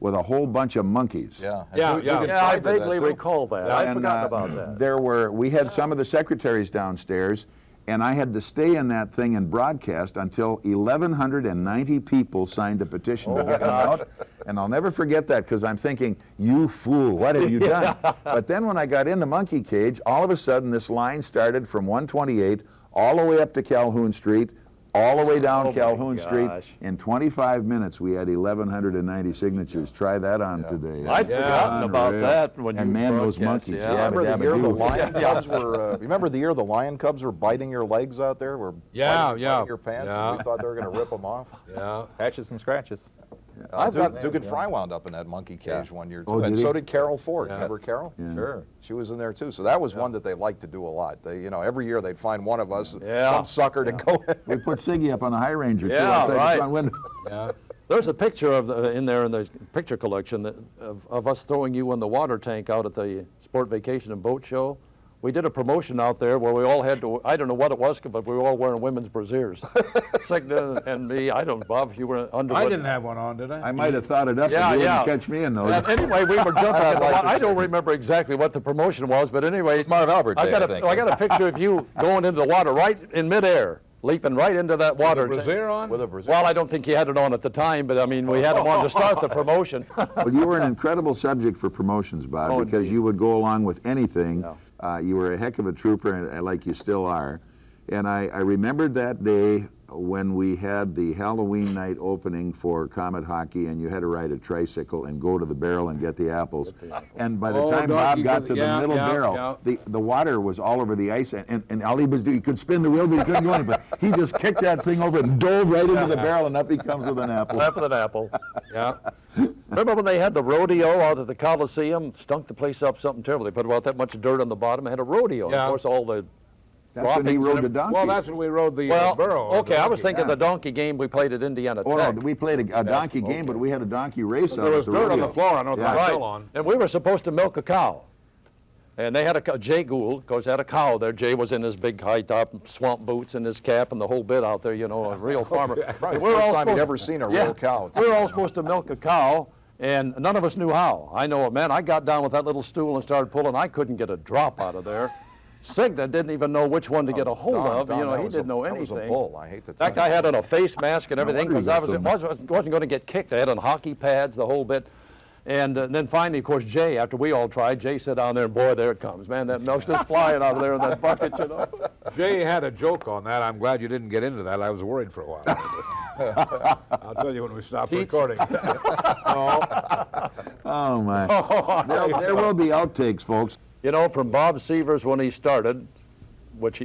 with a whole bunch of monkeys. Yeah. Yeah, yeah. Yeah, I vaguely recall that. I've And, forgotten about that. we had some of the secretaries downstairs, and I had to stay in that thing and broadcast until 1,190 people signed a petition to get them out. And I'll never forget that, because I'm thinking, you fool, what have you done? But then when I got in the monkey cage, all of a sudden this line started from 128 all the way up to Calhoun Street, all the way down Calhoun Street. gosh. In 25 minutes, we had 1,190 signatures. Try that on today. I'd forgotten about Unreal. that when And you man, those broadcast, monkeys. yeah. Remember the year the Yabba-dabba-doo. lion cubs were? Remember the year the lion cubs were biting your legs out there? Were biting your pants? Yeah. And we thought they were going to rip them off. Yeah. Hatches and scratches. Duke and Fry wound up in that monkey cage one year too, Oh, and did he? so did Carol Ford. Yes. Remember Carol? Sure. She was in there too. So that was one that they liked to do a lot. They, you know, every year they'd find one of us, Yeah. some sucker to go in. We put Siggy up on the High Ranger, too, Yeah, outside right. the front window. Yeah. There's a picture of in there in the picture collection of us throwing you in the water tank out at the Sport Vacation and Boat Show. We did a promotion out there where we all had to, I don't know what it was, but we were all wearing women's brasiers. Signa and me, Bob, you were under. I didn't have one on, did I? I might have thought it up, Yeah, but you yeah. wouldn't catch me in those. And anyway, we were jumping in the water. I don't remember exactly what the promotion was, but anyway. It's Marv Albert Day, I think. I got a picture of you going into the water right in midair, leaping right into that water. Was brassiere on? With a brassiere. Well, I don't think you had it on at the time, but I mean, we had it on to start the promotion. Well, you were an incredible subject for promotions, Bob, Oh, because indeed. you would go along with anything. You were a heck of a trooper, and like you still are. And I remembered that day when we had the Halloween night opening for Comet Hockey, and you had to ride a tricycle and go to the barrel and get the apples. And by the Oh, time Donkey Bob got could- to yeah, the middle yeah, barrel, the water was all over the ice, and all he was doing, he could spin the wheel, but he couldn't go anywhere. He just kicked that thing over and dove right into the barrel, and up he comes with an apple. Half of an apple. Yeah. Remember when they had the rodeo out at the Coliseum? Stunk the place up something terrible. They put about that much dirt on the bottom and had a rodeo. Yeah. Of course, all the That's when he droppings rode and the donkey. Well, that's when we rode the Well, burro. okay, I was thinking yeah. the donkey game we played at Indiana Oh, Tech. no, we played a donkey game, but we had a donkey race out There at was the dirt on rodeo. the floor. I know Yeah. that I Right. fell on. And we were supposed to milk a cow. And they had Jay Gould, of course, had a cow there. Jay was in his big high-top swamp boots and his cap and the whole bit out there, you know, a real farmer. Right, And we were first all time he'd supposed- ever seen a Yeah. real cow. We were all supposed to milk a cow, and none of us knew how. I know it, man. I got down with that little stool and started pulling. I couldn't get a drop out of there. Signa didn't even know which one to get a hold of. Don, You know, that he was didn't know That was anything. a bull. I hate to In tell fact, you. I had on a face mask and everything wonder because you I got so wasn't going to get kicked. I had on hockey pads, the whole bit. And then finally, of course, Jay, after we all tried, Jay sat down there and boy, there it comes. Man, that milk's just flying out of there in that bucket, you know. Jay had a joke on that. I'm glad you didn't get into that. I was worried for a while. I'll tell you when we stop Teats. recording. Oh, my. There will be outtakes, folks. You know, from Bob Severs when he started, which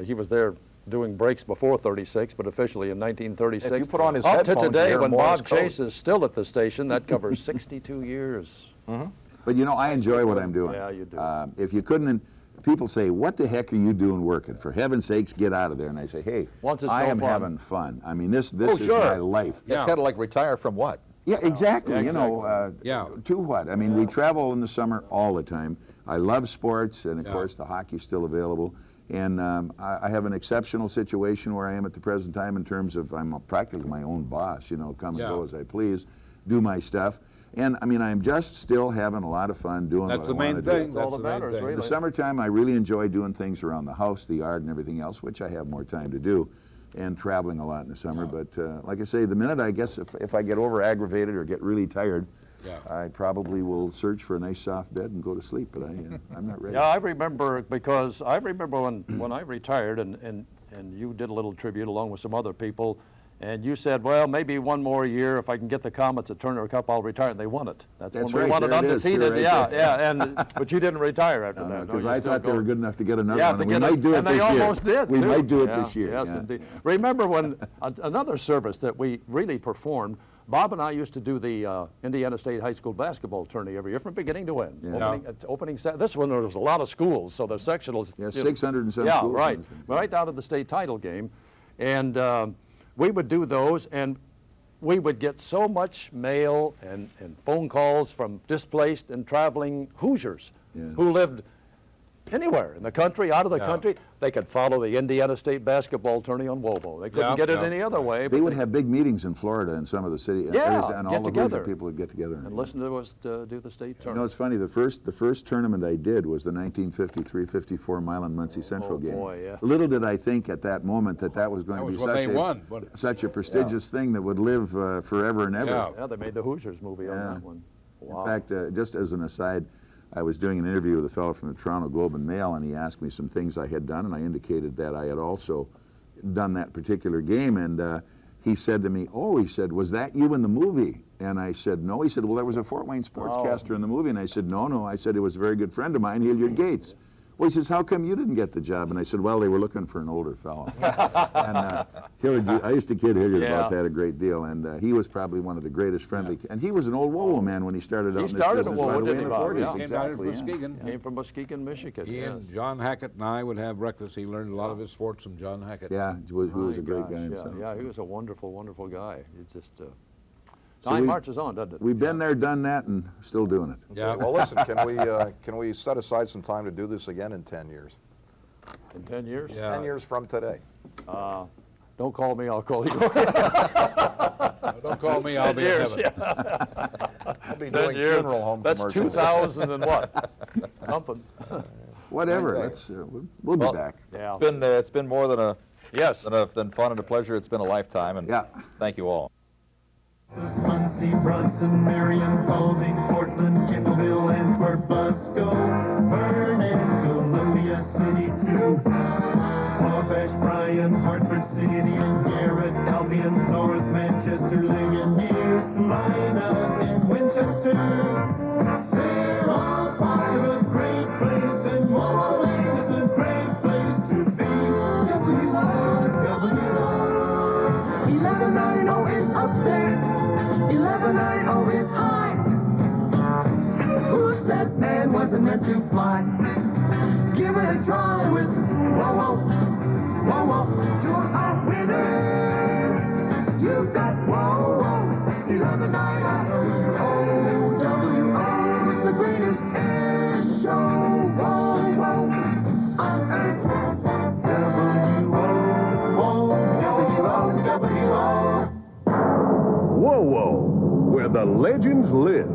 he was there doing breaks before 36, but officially in 1936. If you put on his up to headphones, you today, hear when Morse Bob code. Chase is still at the station, that covers 62 years. But, you know, I enjoy what I'm doing. Yeah, you do. If you couldn't, people say, what the heck are you doing working? For heaven's sakes, get out of there. And I say, hey, Once it's I no am fun. having fun. I mean, this Oh, is sure. my life. It's kind of like retire from what? Yeah, exactly. Yeah, You know, Yeah. to what? I mean, we travel in the summer all the time. I love sports, and of Yeah. course, the hockey's still available. And I have an exceptional situation where I am at the present time in terms of I'm practically my own boss. You know, come and Yeah. go as I please, do my stuff. And I mean, I'm just still having a lot of fun doing That's what the I main want to thing. do. all That's that the main matters, thing. really. In the summertime, I really enjoy doing things around the house, the yard, and everything else, which I have more time to do, and traveling a lot in the summer. But like I say, the minute I guess if I get over aggravated or get really tired, Yeah. I probably will search for a nice soft bed and go to sleep. But I'm not ready. Yeah, I remember because I remember when I retired and you did a little tribute along with some other people, and you said, well, maybe one more year if I can get the Comets at Turner Cup, I'll retire. And they won it. That's when That's we right, won it there it is, undefeated. sure, right yeah, there. yeah. And but you didn't retire after that. No, Because you're I still thought they were going. good enough to get another Yeah, one. to We get might it, do it and this they year. almost did. We too. might do it Yeah, this year. Yes, yeah. indeed. Remember when another service that we really performed. Bob and I used to do the Indiana State High School basketball tourney every year from beginning to end. Yeah. This one there was a lot of schools, so the sectionals. Yeah, 600 and some Yeah, schools. right. Right down to the state title game, and we would do those, and we would get so much mail and phone calls from displaced and traveling Hoosiers who lived anywhere in the country, out of the country. They could follow the Indiana State basketball tourney on Wobo. They couldn't Yeah, get it yeah. any other way. They but would have big meetings in Florida in some of the cities, Yeah, and get all the together. Hoosier people would get together. and listen to us do the state You know, tournament. it's funny. The first tournament I did was the 1953-54 Milan-Muncie Central game. boy, yeah. Little did I think at that moment that was going That to was be when they won, wasn't it? such a prestigious thing that would live forever and ever. Yeah. Yeah, they made the Hoosiers movie on Yeah. that one. Wow. In fact, just as an aside, I was doing an interview with a fellow from the Toronto Globe and Mail, and he asked me some things I had done, and I indicated that I had also done that particular game, and he said to me, oh, he said, was that you in the movie? And I said, no. He said, well, there was a Fort Wayne sportscaster in the movie. And I said, no. I said, it was a very good friend of mine, Hilliard Gates. Well, he says, how come you didn't get the job? And I said, well, they were looking for an older fellow. And Hilliard, I used to kid Hilliard about Yeah. that a great deal, and he was probably one of the greatest friendly. And he was an old Wowo man when he started out He in this started business at right Wowo, away didn't in he, the Bob? 40s. Yeah. Came down Exactly. from yeah. Muskegon. Came from Muskegon, Michigan. He yes. and John Hackett and I would have breakfast. He learned a lot of his sports from John Hackett. Yeah, he was My a great gosh, guy yeah, himself. yeah, he was a wonderful, wonderful guy. It's just So time we- marches on, doesn't it? We've been there, done that, and still doing it. Yeah. Well, listen, can we set aside some time to do this again in 10 years? In 10 years. Yeah. 10 years from today. Don't call me, I'll call you. Don't call me, I'll be in Years, heaven. I'll be 10 doing years. funeral home That's commercials. 2000 and what? Something. Whatever. Right. Let's we'll be Well, back. Yeah. It's been more than Yes. than fun and a pleasure. It's been a lifetime, and Yeah. thank you all. Muncie, Bronson, Marion, Paulding, Portland, Kindleville, Antwerp, Glasgow, Vernon, Columbia City too. Wabash, Bryan, Hartford City, and Garrett, Albion, North Manchester, Ligonier, Salina, and Winchester. They're all part of a great place, and Walling is a great place to be. WRWR. 1190 is up there. 1190 is high. Who said man wasn't meant to fly? Give it a try with Wowo. Wowo, you're a winner. You've got Wowo. 1190 OWO with the greatest air show. Wowo on earth. WO. Whoa, whoa, where the legends live.